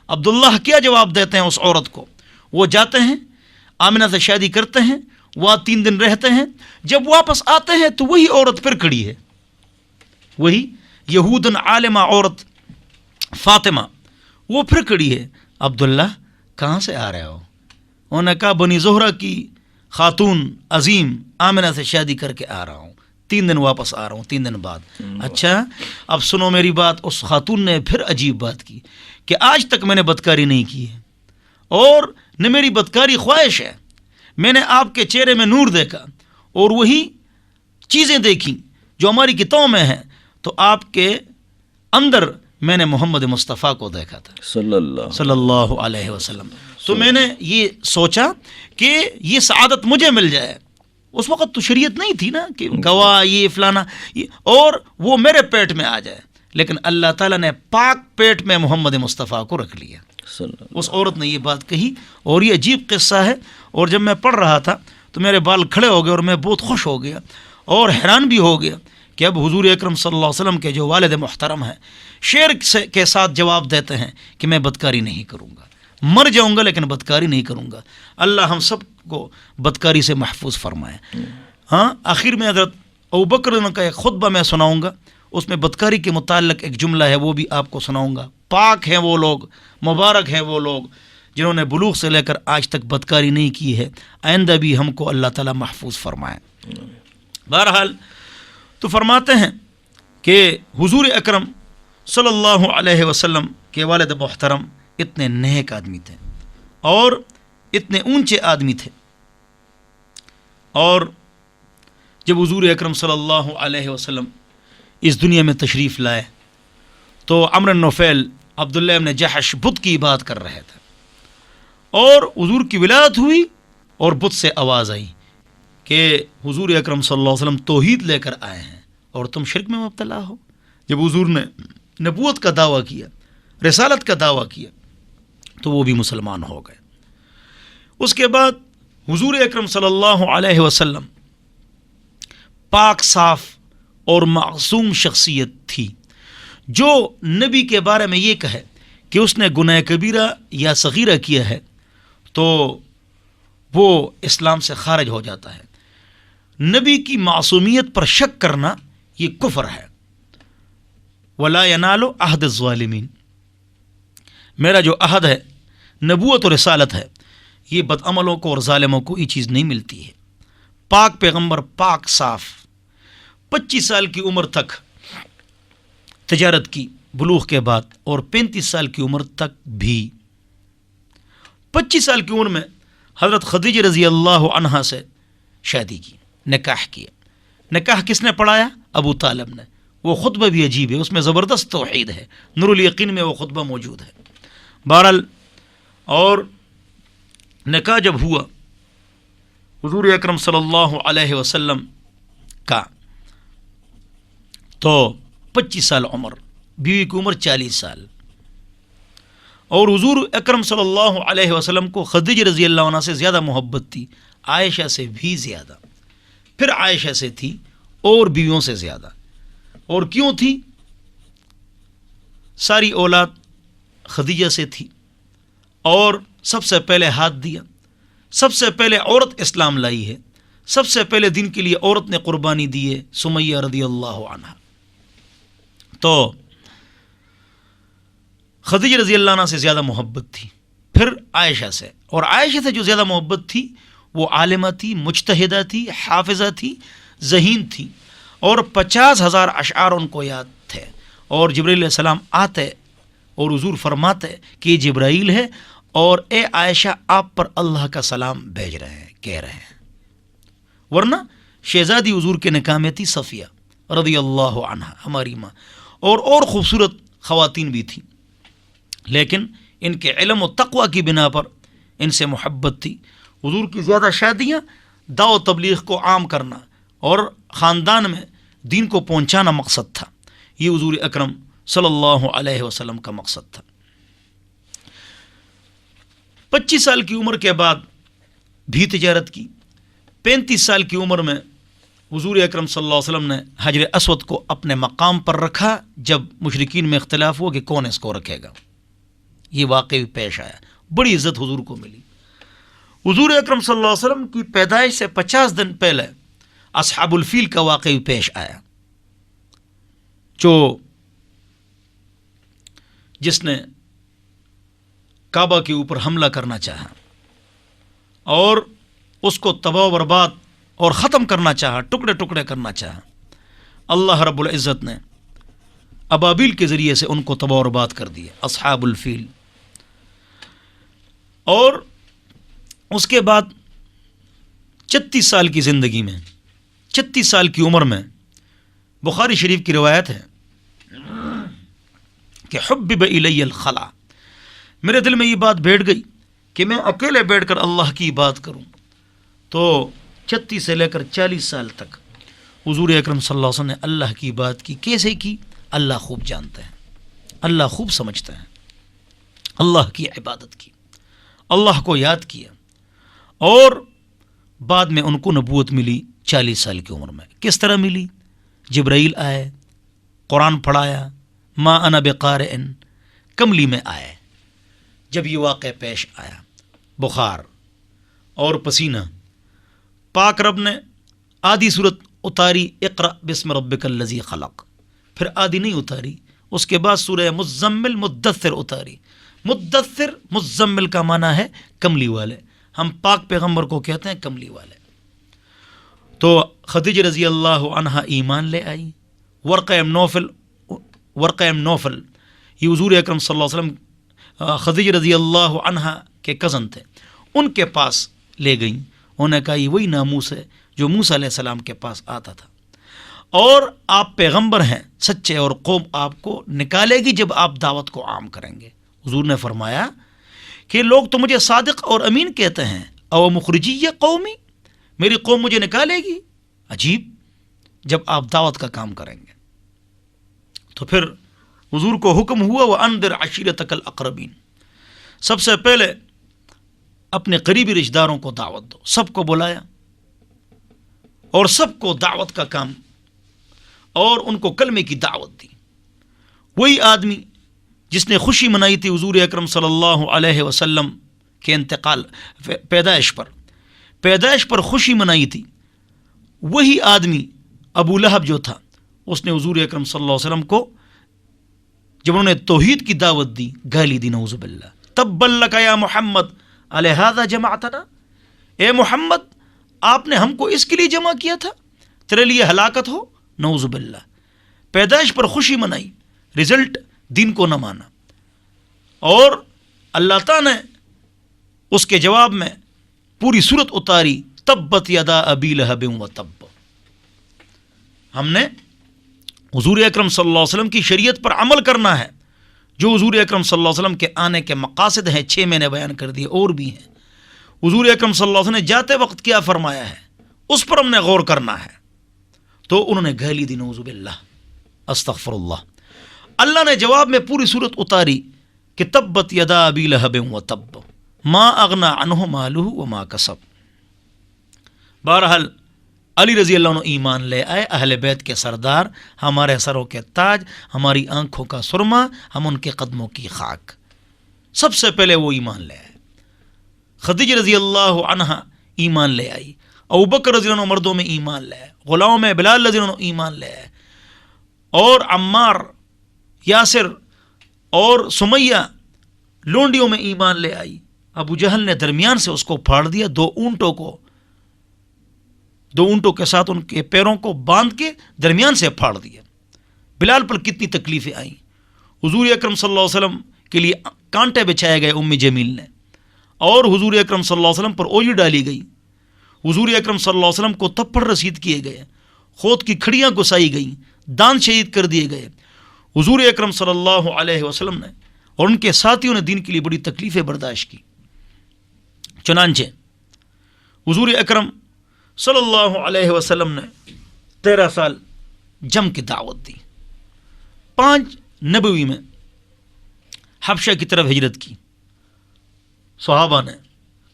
عبداللہ کیا جواب دیتے ہیں اس عورت کو۔ وہ جاتے ہیں، آمنہ سے شادی کرتے ہیں، وہاں 3 دن رہتے ہیں. جب واپس آتے ہیں تو وہی عورت پھر کھڑی ہے, وہی یہودن عالمہ عورت فاطمہ, وہ پھر کھڑی ہے. عبداللہ کہاں سے آ رہے ہو؟ انہوں نے کہا بنی زہرہ کی خاتون عظیم آمنہ سے شادی کر کے آ رہا ہوں, 3 دن واپس آ رہا ہوں 3 دن بعد. اچھا اب سنو میری بات. اس خاتون نے پھر عجیب بات کی کہ آج تک میں نے بدکاری نہیں کی ہے اور نہ میری بدکاری خواہش ہے. میں نے آپ کے چہرے میں نور دیکھا اور وہی چیزیں دیکھیں جو ہماری کتابوں میں ہیں, تو آپ کے اندر میں نے محمد مصطفیٰ کو دیکھا تھا صلی اللہ علیہ وسلم. تو میں نے یہ سوچا کہ یہ سعادت مجھے مل جائے. اس وقت تو شریعت نہیں تھی نا کہ گواہ یہ فلانا, اور وہ میرے پیٹ میں آ جائے, لیکن اللہ تعالیٰ نے پاک پیٹ میں محمد مصطفیٰ کو رکھ لیا. اس عورت نے یہ بات کہی اور یہ عجیب قصہ ہے. اور جب میں پڑھ رہا تھا تو میرے بال کھڑے ہو گئے اور میں بہت خوش ہو گیا اور حیران بھی ہو گیا کہ اب حضور اکرم صلی اللہ علیہ وسلم کے جو والد محترم ہیں شعر کے ساتھ جواب دیتے ہیں کہ میں بدکاری نہیں کروں گا, مر جاؤں گا لیکن بدکاری نہیں کروں گا. اللہ ہم سب کو بدکاری سے محفوظ فرمائے. ہاں آخر میں حضرت ابوبکر کا ایک خطبہ میں سناؤں گا, اس میں بدکاری کے متعلق ایک جملہ ہے, وہ بھی آپ کو سناؤں گا. پاک ہیں وہ لوگ, مبارک ہیں وہ لوگ جنہوں نے بلوغ سے لے کر آج تک بدکاری نہیں کی ہے. آئندہ بھی ہم کو اللہ تعالیٰ محفوظ فرمائے. بہرحال تو فرماتے ہیں کہ حضور اکرم صلی اللہ علیہ وسلم کے والد محترم اتنے نیک آدمی تھے اور اتنے اونچے آدمی تھے. اور جب حضور اکرم صلی اللہ علیہ وسلم اس دنیا میں تشریف لائے تو عمرو نوفیل عبداللہ ابن جحش بت کی بات کر رہے تھے اور حضور کی ولادت ہوئی اور بت سے آواز آئی کہ حضور اکرم صلی اللہ علیہ وسلم توحید لے کر آئے ہیں اور تم شرک میں مبتلا ہو. جب حضور نے نبوت کا دعویٰ کیا, رسالت کا دعویٰ کیا, تو وہ بھی مسلمان ہو گئے. اس کے بعد حضور اکرم صلی اللہ علیہ وسلم پاک صاف اور معصوم شخصیت تھی جو نبی کے بارے میں یہ کہے کہ اس نے گناہ کبیرہ یا صغیرہ کیا ہے تو وہ اسلام سے خارج ہو جاتا ہے. نبی کی معصومیت پر شک کرنا یہ کفر ہے. وَلَا يَنَالُ عَهْدَ الظَّالِمِينَ, میرا جو عہد ہے نبوت اور رسالت ہے یہ بدعملوں کو اور ظالموں کو یہ چیز نہیں ملتی ہے. پاک پیغمبر پاک صاف 25 سال کی عمر تک تجارت کی بلوغ کے بعد اور 35 سال کی عمر تک بھی. 25 سال کی عمر میں حضرت خدیجہ رضی اللہ عنہا سے شادی کی, نکاح کیا. نکاح کس نے پڑھایا؟ ابو طالب نے. وہ خطبہ بھی عجیب ہے, اس میں زبردست توحید ہے, نور الیقین میں وہ خطبہ موجود ہے. بہرحال اور نکاح جب ہوا حضور اکرم صلی اللہ علیہ وسلم کا تو 25 سال عمر, بیوی کی عمر 40 سال, اور حضور اکرم صلی اللہ علیہ وسلم کو خدیجہ رضی اللہ عنہ سے زیادہ محبت تھی, عائشہ سے بھی زیادہ, پھر عائشہ سے تھی اور بیویوں سے زیادہ. اور کیوں تھی؟ ساری اولاد خدیجہ سے تھی اور سب سے پہلے ہاتھ دیا, سب سے پہلے عورت اسلام لائی ہے, سب سے پہلے دین کے لیے عورت نے قربانی دی ہے, سمیہ رضی اللہ عنہا. تو خدیجہ رضی اللہ عنہ سے زیادہ محبت تھی, پھر عائشہ سے, اور عائشہ سے جو زیادہ محبت تھی وہ عالمہ تھی, مجتہدہ تھی, حافظہ تھی, ذہین تھی, اور 50,000 اشعار ان کو یاد تھے. اور جبرائیل علیہ السلام آتے اور حضور فرماتے کہ یہ جبرائیل ہے اور اے عائشہ آپ پر اللہ کا سلام بھیج رہے ہیں, کہہ رہے ہیں. ورنہ شہزادی حضور کے نکاح میں تھی صفیہ رضی اللہ عنہ, ہماری ماں, اور خوبصورت خواتین بھی تھیں, لیکن ان کے علم و تقوی کی بنا پر ان سے محبت تھی. حضور کی زیادہ شادیاں دعوت و تبلیغ کو عام کرنا اور خاندان میں دین کو پہنچانا مقصد تھا. یہ حضور اکرم صلی اللہ علیہ وسلم کا مقصد تھا. 25 سال کی عمر کے بعد بھی تجارت کی. 35 سال کی عمر میں حضور اکرم صلی اللہ علیہ وسلم نے حجر اسود کو اپنے مقام پر رکھا جب مشرکین میں اختلاف ہوا کہ کون اس کو رکھے گا. یہ واقعہ بھی پیش آیا, بڑی عزت حضور کو ملی. حضور اکرم صلی اللہ علیہ وسلم کی پیدائش سے 50 دن پہلے اصحاب الفیل کا واقعہ پیش آیا، جس نے کعبہ کے اوپر حملہ کرنا چاہا اور اس کو تباہ و برباد اور ختم کرنا چاہا، ٹکڑے ٹکڑے کرنا چاہا۔ اللہ رب العزت نے ابابیل کے ذریعے سے ان کو تباہ و برباد کر دیا، اصحاب الفیل۔ اور اس کے بعد 36 سال کی زندگی میں، 36 سال کی عمر میں، بخاری شریف کی روایت ہے کہ حبب الی الخلا، میرے دل میں یہ بات بیٹھ گئی کہ میں اکیلے بیٹھ کر اللہ کی بات کروں۔ تو 36 سے لے کر 40 سال تک حضور اکرم صلی اللہ علیہ وسلم نے اللہ کی بات کی۔ کیسے کی؟ اللہ خوب جانتا ہے، اللہ خوب سمجھتا ہے۔ اللہ کی عبادت کی، اللہ کو یاد کیا، اور بعد میں ان کو نبوت ملی 40 سال کی عمر میں۔ کس طرح ملی؟ جبرائیل آئے، قرآن پڑھایا، ما انا بقارئ، کملی میں آئے۔ جب یہ واقعہ پیش آیا، بخار اور پسینہ، پاک رب نے آدھی صورت اتاری، اقرأ بسم ربک الذی خلق، پھر آدھی نہیں اتاری، اس کے بعد سورہ مزمل مدثر اتاری۔ مدثر مزمل کا معنی ہے کملی والے، ہم پاک پیغمبر کو کہتے ہیں کملی والے۔ تو خدیجہ رضی اللہ عنہا ایمان لے آئی۔ ورقہ ابن نوفل یہ حضور اکرم صلی اللہ علیہ وسلم خدیجہ رضی اللہ عنہا کے کزن تھے، ان کے پاس لے گئیں۔ انہوں نے کہا یہ وہی ناموس ہے جو موسیٰ علیہ السلام کے پاس آتا تھا، اور آپ پیغمبر ہیں سچے، اور قوم آپ کو نکالے گی جب آپ دعوت کو عام کریں گے۔ حضور نے فرمایا کہ لوگ تو مجھے صادق اور امین کہتے ہیں، او مخرجی قومی، میری قوم مجھے نکالے گی؟ عجیب، جب آپ دعوت کا کام کریں گے۔ تو پھر حضور کو حکم ہوا وَأَنذِرْ عَشِيرَتَكَ الْأَقْرَبِينَ، سب سے پہلے اپنے قریبی رشتہ داروں کو دعوت دو۔ سب کو بلایا اور سب کو دعوت کا کام، اور ان کو کلمے کی دعوت دی۔ وہی آدمی جس نے خوشی منائی تھی حضور اکرم صلی اللہ علیہ وسلم کے انتقال، پیدائش پر خوشی منائی تھی، وہی آدمی ابو لہب جو تھا، اس نے حضور اکرم صلی اللہ علیہ وسلم کو جب انہوں نے توحید کی دعوت دی، گالی دی، نعوذ باللہ، تبا لک یا محمد لہذا جمعتنا، اے محمد آپ نے ہم کو اس کے لیے جمع کیا تھا، تیرے لیے ہلاکت ہو، نعوذ باللہ۔ پیدائش پر خوشی منائی، رزلٹ دین کو نہ مانا، اور اللہ تعالیٰ نے اس کے جواب میں پوری صورت اتاری، تبت یدا ابی لہب وتب۔ ہم نے حضور اکرم صلی اللہ علیہ وسلم کی شریعت پر عمل کرنا ہے، جو حضور اکرم صلی اللہ علیہ وسلم کے آنے کے مقاصد ہیں، 6 میں نے بیان کر دیے، اور بھی ہیں۔ حضور اکرم صلی اللہ علیہ وسلم نے جاتے وقت کیا فرمایا ہے، اس پر ہم نے غور کرنا ہے۔ تو انہوں نے گالی دی، نعوذ باللہ، استغفر اللہ۔ اللہ نے جواب میں پوری صورت اتاری کہ تبت یدا ابی لہب وتب ما اغنی عنہ مالہ وما کسب۔ بہرحال علی رضی اللہ عنہ ایمان لے آئے، اہل بیت کے سردار، ہمارے سروں کے تاج، ہماری آنکھوں کا سرما، ہم ان کے قدموں کی خاک۔ سب سے پہلے وہ ایمان لے آئے۔ خدیجہ رضی اللہ عنہا ایمان لے آئی، ابوبکر رضی اللہ عنہ مردوں میں ایمان لے آئے، غلاموں میں بلال رضی اللہ عنہ ایمان لے آئے، اور عمار، یاسر اور سمیہ لونڈیوں میں ایمان لے آئی۔ ابو جہل نے درمیان سے اس کو پھاڑ دیا، 2 اونٹوں کے ساتھ ان کے پیروں کو باندھ کے درمیان سے پھاڑ دیا۔ بلال پر کتنی تکلیفیں آئیں۔ حضور اکرم صلی اللہ علیہ وسلم کے لیے کانٹے بچھائے گئے ام جمیل نے، اور حضور اکرم صلی اللہ علیہ وسلم پر اوجی ڈالی گئی۔ حضور اکرم صلی اللہ علیہ وسلم کو تپڑ رسید کیے گئے، خود کی کھڑیاں گسائی گئیں، دان شہید کر دیے گئے۔ حضور اکرم صلی اللہ علیہ وسلم نے اور ان کے ساتھیوں نے دین کے لیے بڑی تکلیفیں برداشت کی۔ چنانچہ حضور اکرم صلی اللہ علیہ وسلم نے 13 سال جم کی دعوت دی۔ 5 نبوی میں حبشہ کی طرف ہجرت کی، صحابہ نے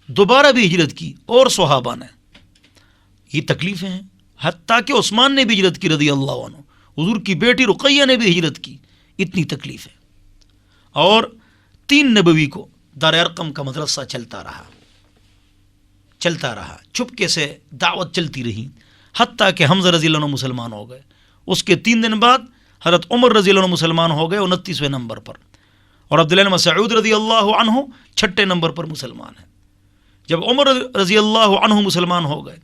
دوبارہ بھی ہجرت کی، اور صحابہ نے، یہ تکلیفیں ہیں۔ حتیٰ کہ عثمان نے بھی ہجرت کی رضی اللہ عنہ، حضور کی بیٹی رقیہ نے بھی ہجرت کی، اتنی تکلیفیں۔ اور 3 نبوی کو دار ارقم کا مدرسہ چلتا رہا۔ چلتا رہا، چپکے سے دعوت چلتی رہی، حتیٰ کہ حمزہ رضی اللہ عنہ مسلمان ہو گئے۔ اس کے 3 دن بعد حضرت عمر رضی اللہ عنہ مسلمان ہو گئے 29ویں نمبر پر، اور عبداللہ بن مسعود رضی اللہ عنہ 6 نمبر پر مسلمان ہیں۔ جب عمر رضی اللہ عنہ مسلمان ہو گئے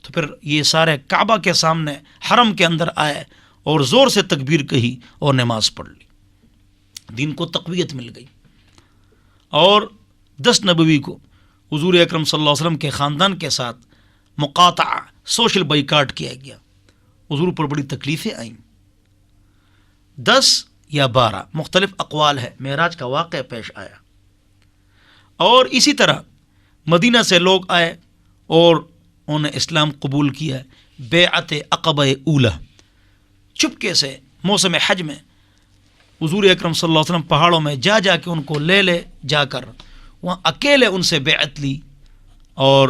تو پھر یہ سارے کعبہ کے سامنے حرم کے اندر آئے اور زور سے تکبیر کہی اور نماز پڑھ لی، دین کو تقویت مل گئی۔ اور 10 نبوی کو حضور اکرم صلی اللہ علیہ وسلم کے خاندان کے ساتھ مقاطعہ، سوشل بائیکاٹ کیا گیا، حضور پر بڑی تکلیفیں آئیں۔ 10 یا 12 مختلف اقوال ہے، معراج کا واقعہ پیش آیا۔ اور اسی طرح مدینہ سے لوگ آئے اور انہوں نے اسلام قبول کیا، بیعت عقبہ اولی، چپکے سے موسم حج میں حضور اکرم صلی اللہ علیہ وسلم پہاڑوں میں جا کے ان کو لے جا کر وہاں اکیلے ان سے بیعت لی اور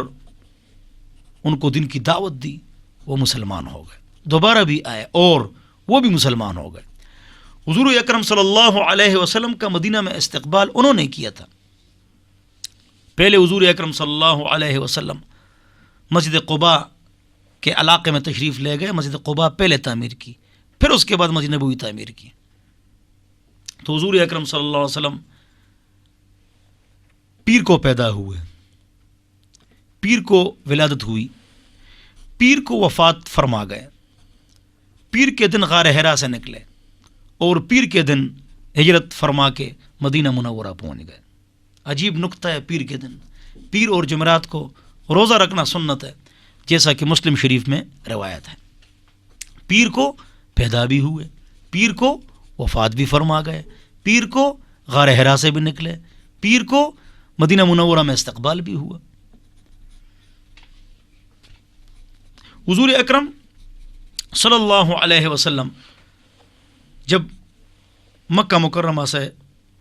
ان کو دین کی دعوت دی، وہ مسلمان ہو گئے۔ دوبارہ بھی آئے اور وہ بھی مسلمان ہو گئے۔ حضور اکرم صلی اللہ علیہ وسلم کا مدینہ میں استقبال انہوں نے کیا تھا۔ پہلے حضور اکرم صلی اللہ علیہ وسلم مسجد قباء کے علاقے میں تشریف لے گئے، مسجد قباء پہلے تعمیر کی، پھر اس کے بعد مسجد نبوی تعمیر کی۔ تو حضور اکرم صلی اللہ علیہ وسلم پیر کو پیدا ہوئے، پیر کو ولادت ہوئی، پیر کو وفات فرما گئے، پیر کے دن غار حرا سے نکلے اور پیر کے دن ہجرت فرما کے مدینہ منورہ پہنچ گئے۔ عجیب نکتہ ہے، پیر کے دن، پیر اور جمعرات کو روزہ رکھنا سنت ہے، جیسا کہ مسلم شریف میں روایت ہے۔ پیر کو پیدا بھی ہوئے، پیر کو وفات بھی فرما گئے، پیر کو غار حرا سے بھی نکلے، پیر کو مدینہ منورہ میں استقبال بھی ہوا۔ حضور اکرم صلی اللہ علیہ وسلم جب مکہ مکرمہ سے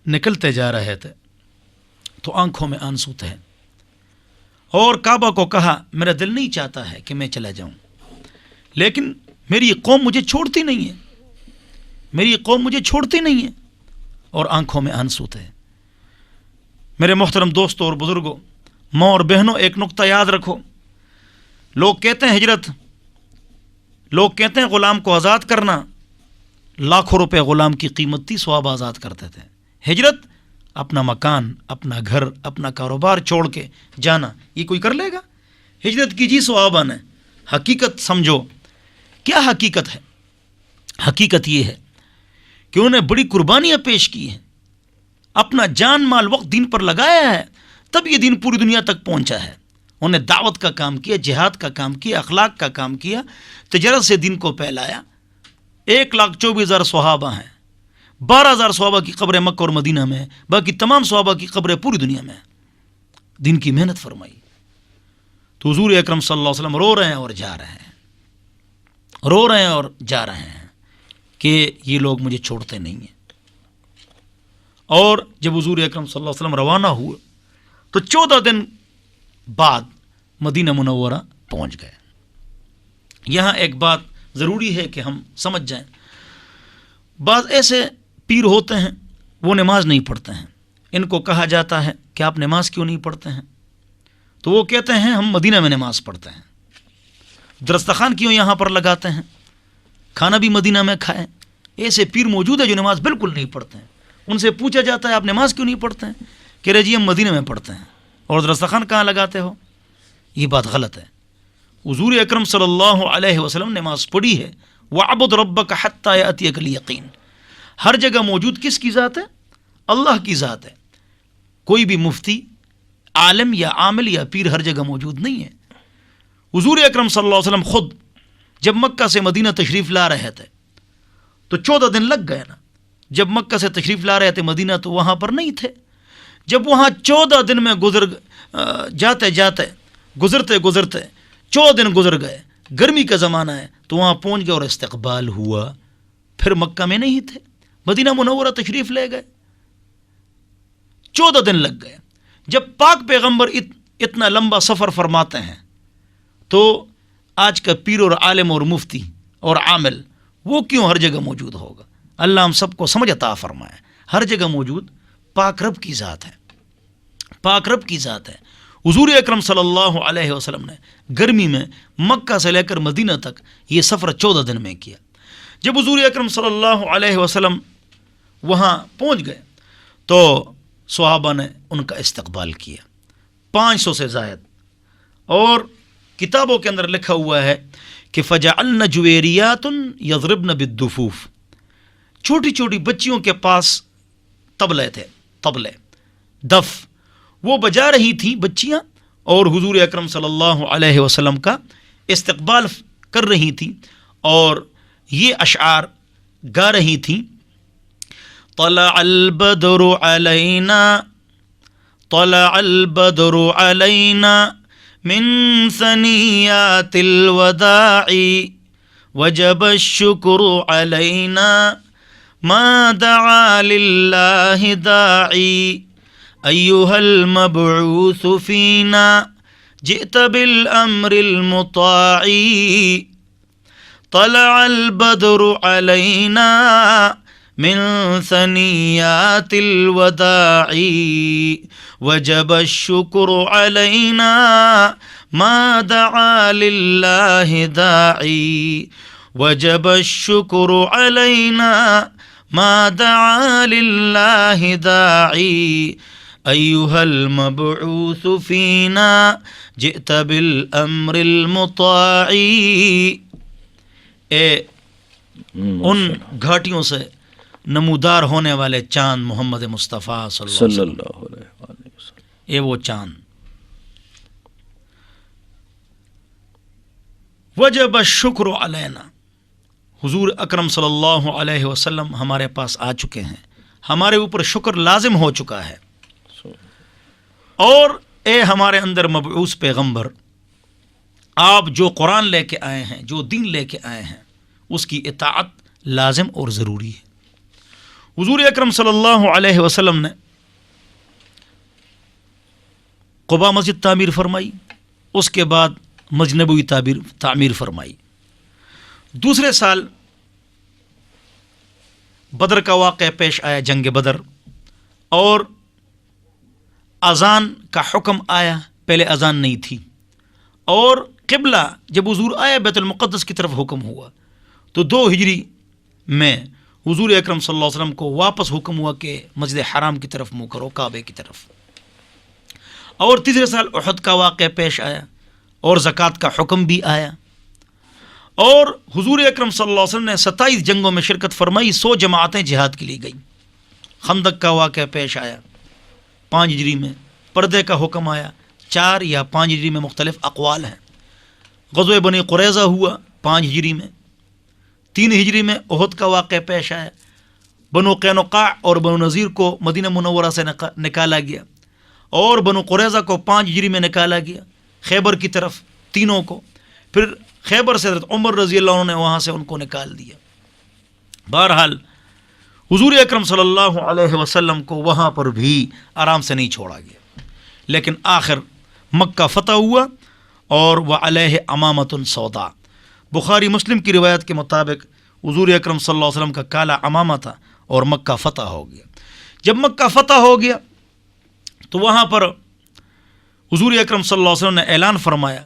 نکلتے جا رہے تھے تو آنکھوں میں آنسو تھے اور کعبہ کو کہا میرا دل نہیں چاہتا ہے کہ میں چلا جاؤں، لیکن میری قوم مجھے چھوڑتی نہیں ہے، میری قوم مجھے چھوڑتی نہیں ہے، اور آنکھوں میں آنسو تھے۔ میرے محترم دوستوں اور بزرگوں، ماں اور بہنوں، ایک نقطہ یاد رکھو، لوگ کہتے ہیں ہجرت، لوگ کہتے ہیں غلام کو آزاد کرنا، لاکھوں روپے غلام کی قیمت تھی، سواب آزاد کرتے تھے۔ ہجرت اپنا مکان، اپنا گھر، اپنا کاروبار چھوڑ کے جانا، یہ کوئی کر لے گا؟ ہجرت کی سوابان ہے۔ حقیقت سمجھو، کیا حقیقت ہے؟ حقیقت یہ ہے کہ انہوں نے بڑی قربانیاں پیش کی ہیں، اپنا جان مال وقت دین پر لگایا ہے، تب یہ دین پوری دنیا تک پہنچا ہے۔ انہوں نے دعوت کا کام کیا، جہاد کا کام کیا، اخلاق کا کام کیا، تجارت سے دین کو پھیلایا۔ 1,24,000 صحابہ ہیں، 12,000 صحابہ کی قبریں مکہ اور مدینہ میں ہیں، باقی تمام صحابہ کی قبریں پوری دنیا میں ہیں۔ دین کی محنت فرمائی۔ تو حضور اکرم صلی اللہ علیہ وسلم رو رہے ہیں اور جا رہے ہیں، رو رہے ہیں اور جا رہے ہیں کہ یہ لوگ مجھے چھوڑتے نہیں ہیں۔ اور جب حضور اکرم صلی اللہ علیہ وسلم روانہ ہوئے تو 14 دن بعد مدینہ منورہ پہنچ گئے۔ یہاں ایک بات ضروری ہے کہ ہم سمجھ جائیں، بعض ایسے پیر ہوتے ہیں وہ نماز نہیں پڑھتے ہیں، ان کو کہا جاتا ہے کہ آپ نماز کیوں نہیں پڑھتے ہیں؟ تو وہ کہتے ہیں ہم مدینہ میں نماز پڑھتے ہیں۔ دسترخوان کیوں یہاں پر لگاتے ہیں؟ کھانا بھی مدینہ میں کھائیں۔ ایسے پیر موجود ہیں جو نماز بالکل نہیں پڑھتے ہیں، ان سے پوچھا جاتا ہے آپ نماز کیوں نہیں پڑھتے ہیں؟ کہہ رہے جی ہم مدینہ میں پڑھتے ہیں، اور دسترخوان کہاں لگاتے ہو؟ یہ بات غلط ہے۔ حضور اکرم صلی اللہ علیہ وسلم نے نماز پڑھی ہے، وَعْبُدْ رَبَّكَ حَتَّى يَأْتِيَكَ الْيَقِينُ۔ ہر جگہ موجود کس کی ذات ہے؟ اللہ کی ذات ہے۔ کوئی بھی مفتی، عالم یا عامل یا پیر ہر جگہ موجود نہیں ہے۔ حضور اکرم صلی اللہ علیہ وسلم خود جب مکہ سے مدینہ تشریف لا رہے تھے تو 14 دن لگ گئے نا۔ جب مکہ سے تشریف لا رہے تھے مدینہ تو وہاں پر نہیں تھے۔ جب وہاں 14 دن میں گزرتے 14 دن گزر گئے، گرمی کا زمانہ ہے، تو وہاں پہنچ گئے اور استقبال ہوا۔ پھر مکہ میں نہیں تھے، مدینہ منورہ تشریف لے گئے، 14 دن لگ گئے۔ جب پاک پیغمبر اتنا لمبا سفر فرماتے ہیں تو آج کا پیر اور عالم اور مفتی اور عامل وہ کیوں ہر جگہ موجود ہوگا؟ اللہ ہم سب کو سمجھ عطا فرمائے۔ ہر جگہ موجود پاک رب کی ذات ہے، پاک رب کی ذات ہے۔ حضور اکرم صلی اللہ علیہ وسلم نے گرمی میں مکہ سے لے کر مدینہ تک یہ سفر 14 دن میں کیا۔ جب حضور اکرم صلی اللہ علیہ وسلم وہاں پہنچ گئے تو صحابہ نے ان کا استقبال کیا 500 سے زائد، اور کتابوں کے اندر لکھا ہوا ہے کہ فجعلن جویریات یضربن بالدفوف، چھوٹی چھوٹی بچیوں کے پاس طبلے تھے، طبلے دف وہ بجا رہی تھیں بچیاں، اور حضور اکرم صلی اللہ علیہ وسلم کا استقبال کر رہی تھیں اور یہ اشعار گا رہی تھیں: طلع البدر علینا طلع البدر علینا من ثنیات الوداع وجب الشکر علینا ما دعا للہ داعی ایہا المبعوث فینا جئت بالامر المطاع طلع البدر علینا من ثنیات الوداع وجب الشکر علینا ما دعا للہ داعی وجب الشکر علینا ما دعا للہ داعی ایہا المبعوث فینا جئت بالامر المطاع۔ اے ان گھاٹیوں سے نمودار ہونے والے چاند محمد مصطفیٰ صلی اللہ علیہ وسلم، اے وہ چاند، وجب الشکر علینا، حضور اکرم صلی اللہ علیہ وسلم ہمارے پاس آ چکے ہیں، ہمارے اوپر شکر لازم ہو چکا ہے، اور اے ہمارے اندر مبعوث پیغمبر، آپ جو قرآن لے کے آئے ہیں، جو دین لے کے آئے ہیں، اس کی اطاعت لازم اور ضروری ہے۔ حضور اکرم صلی اللہ علیہ وسلم نے قباء مسجد تعمیر فرمائی، اس کے بعد مسجد نبوی تعمیر فرمائی۔ دوسرے سال بدر کا واقعہ پیش آیا، جنگ بدر، اور اذان کا حکم آیا، پہلے اذان نہیں تھی، اور قبلہ جب حضور آیا بیت المقدس کی طرف حکم ہوا، تو 2 ہجری میں حضور اکرم صلی اللہ علیہ وسلم کو واپس حکم ہوا کہ مسجد حرام کی طرف منہ کرو، کعبے کی طرف۔ اور تیسرے سال احد کا واقعہ پیش آیا اور زکوٰۃ کا حکم بھی آیا، اور حضور اکرم صلی اللہ علیہ وسلم نے 27 جنگوں میں شرکت فرمائی، 100 جماعتیں جہاد کے لیے گئیں۔ خندق کا واقعہ پیش آیا 5 ہجری میں، پردے کا حکم آیا 4 یا 5 ہجری میں، مختلف اقوال ہیں۔ غزوہ بنی قریظہ ہوا 5 ہجری میں، 3 ہجری میں احد کا واقعہ پیش آیا، بنو قینقاع اور بنو نذیر کو مدینہ منورہ سے نکالا گیا، اور بنو قریظہ کو 5 ہجری میں نکالا گیا خیبر کی طرف، تینوں کو، پھر خیبر سے حضرت عمر رضی اللہ عنہ نے وہاں سے ان کو نکال دیا۔ بہرحال حضور اکرم صلی اللہ علیہ وسلم کو وہاں پر بھی آرام سے نہیں چھوڑا گیا، لیکن آخر مکہ فتح ہوا، اور وعلیہ امامۃ سودا، بخاری مسلم کی روایت کے مطابق حضور اکرم صلی اللہ علیہ وسلم کا کالا امامہ تھا، اور مکہ فتح ہو گیا۔ جب مکہ فتح ہو گیا تو وہاں پر حضور اکرم صلی اللہ علیہ وسلم نے اعلان فرمایا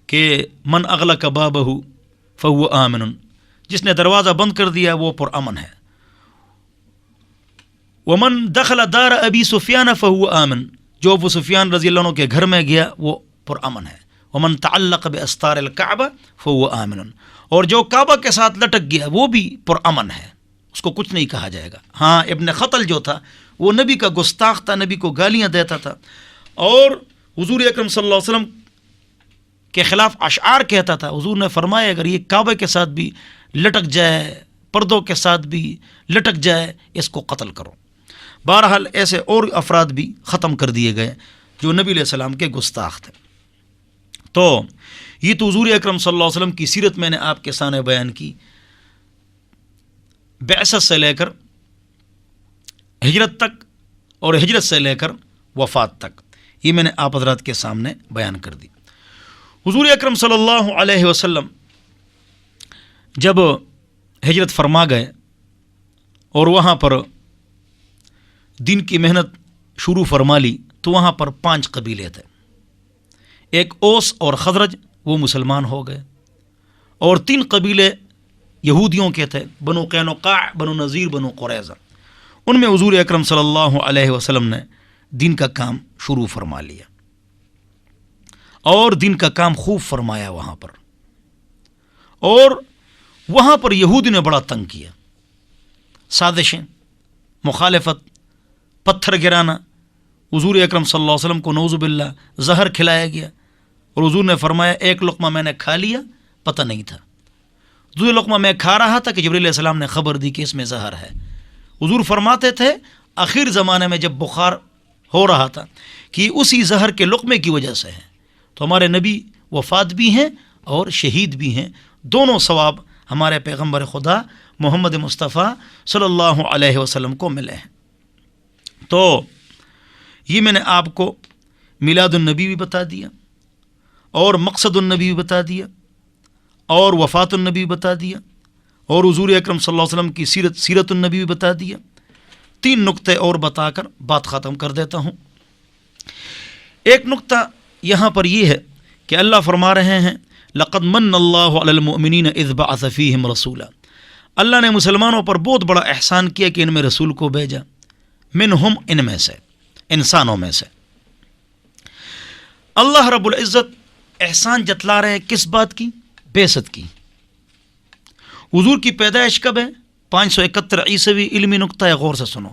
کہ من اغلق بابہ فہو آمن، جس نے دروازہ بند کر دیا وہ پرامن ہے، ومن دخل دار ابی سفیان فہو آمن، جو ابو سفیان رضی اللہ عنہ کے گھر میں گیا وہ پرامن ہے، ومن تعلق باستار الکعبہ فہو آمن، اور جو کعبہ کے ساتھ لٹک گیا وہ بھی پرامن ہے، اس کو کچھ نہیں کہا جائے گا۔ ہاں ابن خطل جو تھا وہ نبی کا گستاخ تھا، نبی کو گالیاں دیتا تھا، اور حضور اکرم صلی اللہ علیہ وسلم کے خلاف اشعار کہتا تھا۔ حضور نے فرمایا اگر یہ کعبہ کے ساتھ بھی لٹک جائے، پردوں کے ساتھ بھی لٹک جائے، اس کو قتل کرو۔ بہرحال ایسے اور افراد بھی ختم کر دیے گئے جو نبی علیہ السلام کے گستاخ تھے۔ تو یہ تو حضور اکرم صلی اللہ علیہ وسلم کی سیرت میں نے آپ کے سامنے بیان کی، بعثت سے لے کر ہجرت تک اور ہجرت سے لے کر وفات تک، یہ میں نے آپ حضرات کے سامنے بیان کر دی۔ حضور اکرم صلی اللہ علیہ وسلم جب ہجرت فرما گئے اور وہاں پر دین کی محنت شروع فرما لی، تو وہاں پر 5 قبیلے تھے، ایک اوس اور خزرج وہ مسلمان ہو گئے، اور 3 قبیلے یہودیوں کے تھے، بنو قینقاع، بنو نذیر، بنو قریظہ، ان میں حضور اکرم صلی اللہ علیہ وسلم نے دین کا کام شروع فرما لیا اور دین کا کام خوب فرمایا وہاں پر، اور وہاں پر یہودی نے بڑا تنگ کیا، سازشیں، مخالفت، پتھر گرانا، حضور اکرم صلی اللہ علیہ وسلم کو نعوذ باللہ زہر کھلایا گیا، اور حضور نے فرمایا ایک لقمہ میں نے کھا لیا، پتہ نہیں تھا، دوسرا لقمہ میں کھا رہا تھا کہ جبریل علیہ السلام نے خبر دی کہ اس میں زہر ہے۔ حضور فرماتے تھے آخر زمانے میں جب بخار ہو رہا تھا کہ اسی زہر کے لقمے کی وجہ سے ہے، تو ہمارے نبی وفات بھی ہیں اور شہید بھی ہیں، دونوں ثواب ہمارے پیغمبر خدا محمد مصطفیٰ صلی اللہ علیہ وسلم کو ملے ہیں۔ تو یہ میں نے آپ کو میلاد النبی بھی بتا دیا، اور مقصد النبی بھی بتا دیا، اور وفات النبی بھی بتا دیا، اور حضور اکرم صلی اللہ علیہ وسلم کی سیرت النبی بھی بتا دیا۔ 3 نقطے اور بتا کر بات ختم کر دیتا ہوں۔ ایک نقطہ یہاں پر یہ ہے کہ اللہ فرما رہے ہیں لقد من اللہ علی المؤمنین اذ بعث فیہم رسولا، اللہ نے مسلمانوں پر بہت بڑا احسان کیا کہ ان میں رسول کو بھیجا، منہم، ان میں سے، انسانوں میں سے۔ اللہ رب العزت احسان جتلا رہے ہیں کس بات کی؟ بعثت کی۔ حضور کی پیدائش کب ہے؟ 571 عیسوی، علمی نقطہ ہے، غور سے سنو،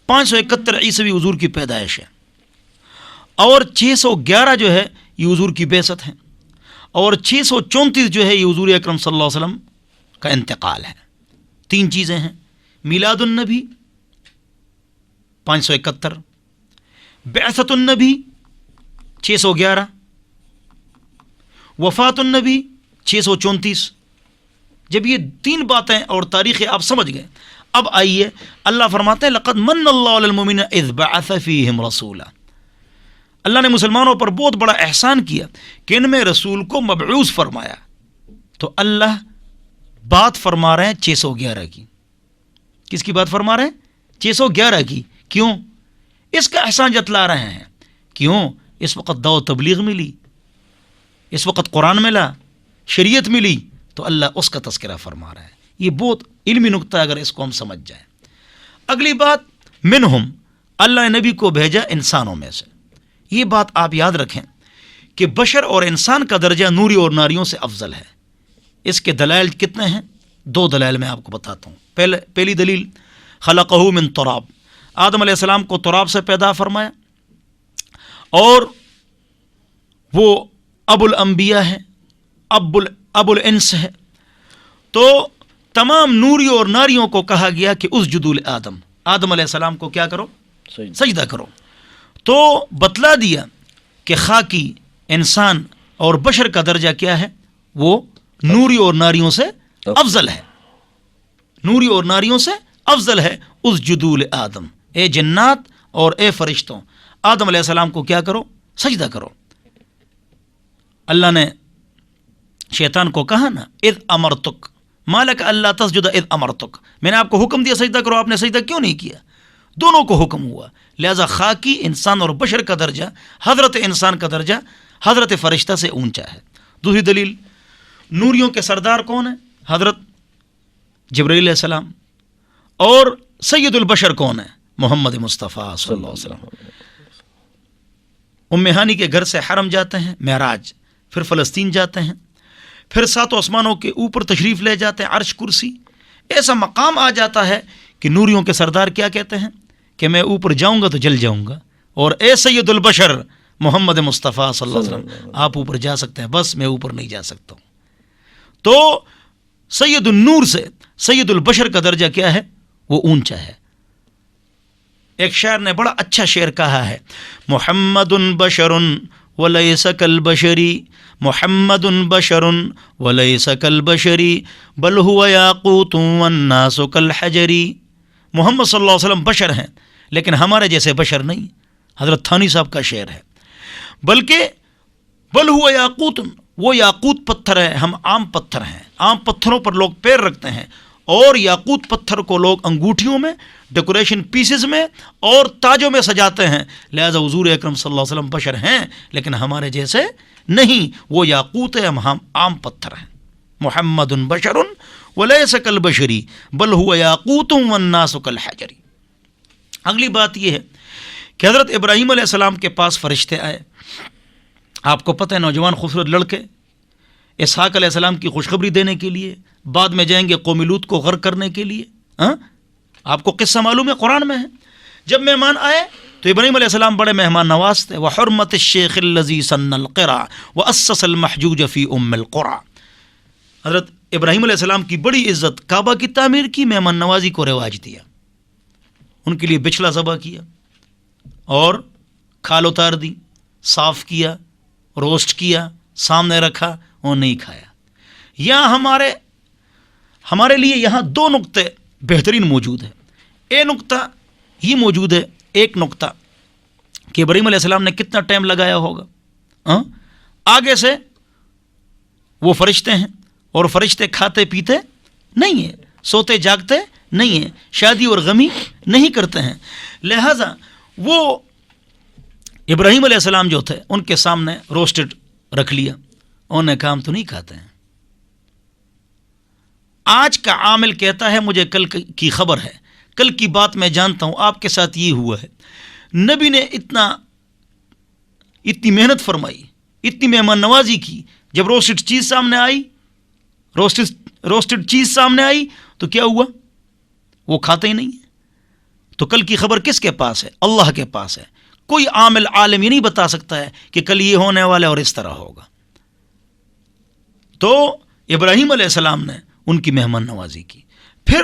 571 عیسوی حضور کی پیدائش ہے، اور 611 جو ہے یہ حضور کی بعثت ہے، اور 634 جو ہے یہ حضور اکرم صلی اللہ علیہ وسلم کا انتقال ہے۔ 3 چیزیں ہیں، میلاد النبی 571، بعثت النبی 611، وفات النبی 634۔ جب یہ 3 باتیں اور تاریخیں آپ سمجھ گئے، اب آئیے اللہ فرماتے ہیں لقد من اللہ علی المؤمنین اذ بعث فیہم رسولا، اللہ نے مسلمانوں پر بہت بڑا احسان کیا کہ ان میں رسول کو مبعوث فرمایا۔ تو اللہ بات فرما رہے ہیں 611 کی۔ کس کی بات فرما رہے ہیں؟ 611 کی۔ کیوں؟ اس کا احسان جتلا رہے ہیں۔ کیوں؟ اس وقت دعوت تبلیغ ملی، اس وقت قرآن ملا، شریعت ملی، تو اللہ اس کا تذکرہ فرما رہا ہے۔ یہ بہت علمی نقطہ ہے اگر اس کو ہم سمجھ جائیں۔ اگلی بات، منہم، اللہ نے نبی کو بھیجا انسانوں میں سے۔ یہ بات آپ یاد رکھیں کہ بشر اور انسان کا درجہ نوری اور ناریوں سے افضل ہے۔ اس کے دلائل کتنے ہیں؟ 2 دلائل میں آپ کو بتاتا ہوں۔ پہلی دلیل، خلقہ من تراب، آدم علیہ السلام کو تراب سے پیدا فرمایا، اور وہ ابو الانبیاء ہے، ابو الانس ہے، تو تمام نوری اور ناریوں کو کہا گیا کہ اسجدوا لآدم، آدم علیہ السلام کو کیا کرو؟ سجدہ کرو۔ تو بتلا دیا کہ خاکی انسان اور بشر کا درجہ کیا ہے؟ وہ نوری اور ناریوں سے افضل ہے، نوری اور ناریوں سے افضل ہے۔ اسجدوا لآدم، اے جنات اور اے فرشتوں، آدم علیہ السلام کو کیا کرو؟ سجدہ کرو۔ اللہ نے شیطان کو کہا نا اذ امرتک ما لک الا تسجد اذ امرتک، میں نے آپ کو حکم دیا سجدہ کرو، آپ نے سجدہ کیوں نہیں کیا؟ دونوں کو حکم ہوا، لہذا خاکی انسان اور بشر کا درجہ، حضرت انسان کا درجہ حضرت فرشتہ سے اونچا ہے۔ دوسری دلیل، نوریوں کے سردار کون ہیں؟ حضرت جبرائیل علیہ السلام، اور سید البشر کون ہیں؟ محمد مصطفیٰ صلی اللہ علیہ وسلم۔ ام ہانی کے گھر سے حرم جاتے ہیں، معراج، پھر فلسطین جاتے ہیں، پھر 7 آسمانوں کے اوپر تشریف لے جاتے ہیں، عرش کرسی، ایسا مقام آ جاتا ہے کہ نوریوں کے سردار کیا کہتے ہیں کہ میں اوپر جاؤں گا تو جل جاؤں گا، اور اے سید البشر محمد مصطفیٰ صلی اللہ علیہ وسلم آپ اوپر جا سکتے ہیں، بس میں اوپر نہیں جا سکتا ہوں۔ تو سید النور سے سید البشر کا درجہ کیا ہے؟ وہ اونچا ہے۔ ایک شاعر نے بڑا اچھا شعر کہا ہے، محمد بشر ولیس کالبشری، محمد بشر ولیس کالبشری بل هو یاقوت والناس کالحجری۔ محمد صلی اللہ علیہ وسلم بشر ہیں لیکن ہمارے جیسے بشر نہیں، حضرت تھانی صاحب کا شعر ہے، بلکہ بل هو یاقوت، وہ یاقوت پتھر ہے، ہم عام پتھر ہیں، عام پتھروں پر لوگ پیر رکھتے ہیں، اور یاقوت پتھر کو لوگ انگوٹھیوں میں، ڈیکوریشن پیسز میں اور تاجوں میں سجاتے ہیں، لہذا حضور اکرم صلی اللہ علیہ وسلم بشر ہیں لیکن ہمارے جیسے نہیں، وہ یاقوت ہے، ہم عام پتھر ہیں۔ محمد بشر ولیس کالبشری بل هو یاقوت والناس کالحجر۔ اگلی بات یہ ہے کہ حضرت ابراہیم علیہ السلام کے پاس فرشتے آئے، آپ کو پتہ ہے نوجوان خوبصورت لڑکے اسحاق علیہ السلام کی خوشخبری دینے کے لیے، بعد میں جائیں گے قوم لوط کو غرق کرنے کے لیے۔ آپ کو قصہ معلوم ہے، قرآن میں ہے۔ جب مہمان آئے تو ابراہیم علیہ السلام بڑے مہمان نواز تھے۔ وحرمت الشیخ الذی سن القرى واسس المحجوج فی ام القرى۔ حضرت ابراہیم علیہ السلام کی بڑی عزت، کعبہ کی تعمیر کی، مہمان نوازی کو رواج دیا، ان کے لیے بچھلا ذبح کیا اور کھال اتار دی، صاف کیا، روسٹ کیا، سامنے رکھا اور نہیں کھایا۔ یہاں ہمارے لیے یہاں دو نقطے بہترین موجود ہیں۔ ایک نقطہ یہ موجود ہے، ایک نقطہ کہ ابراہیم علیہ السلام نے کتنا ٹائم لگایا ہوگا۔ آگے سے وہ فرشتے ہیں اور فرشتے کھاتے پیتے نہیں ہیں، سوتے جاگتے نہیں ہیں، شادی اور غمی نہیں کرتے ہیں، لہذا وہ ابراہیم علیہ السلام جو تھے ان کے سامنے روسٹڈ رکھ لیا، انہوں نے کہا ہم تو نہیں کھاتے ہیں۔ آج کا عامل کہتا ہے مجھے کل کی خبر ہے، کل کی بات میں جانتا ہوں، آپ کے ساتھ یہ ہوا ہے۔ نبی نے اتنی محنت فرمائی، اتنی مہمان نوازی کی، جب روسٹڈ چیز سامنے آئی تو کیا ہوا؟ وہ کھاتے ہی نہیں ہیں۔ تو کل کی خبر کس کے پاس ہے؟ اللہ کے پاس ہے۔ کوئی عامل عالم یہ نہیں بتا سکتا ہے کہ کل یہ ہونے والا ہے اور اس طرح ہوگا۔ تو ابراہیم علیہ السلام نے ان کی مہمان نوازی کی۔ پھر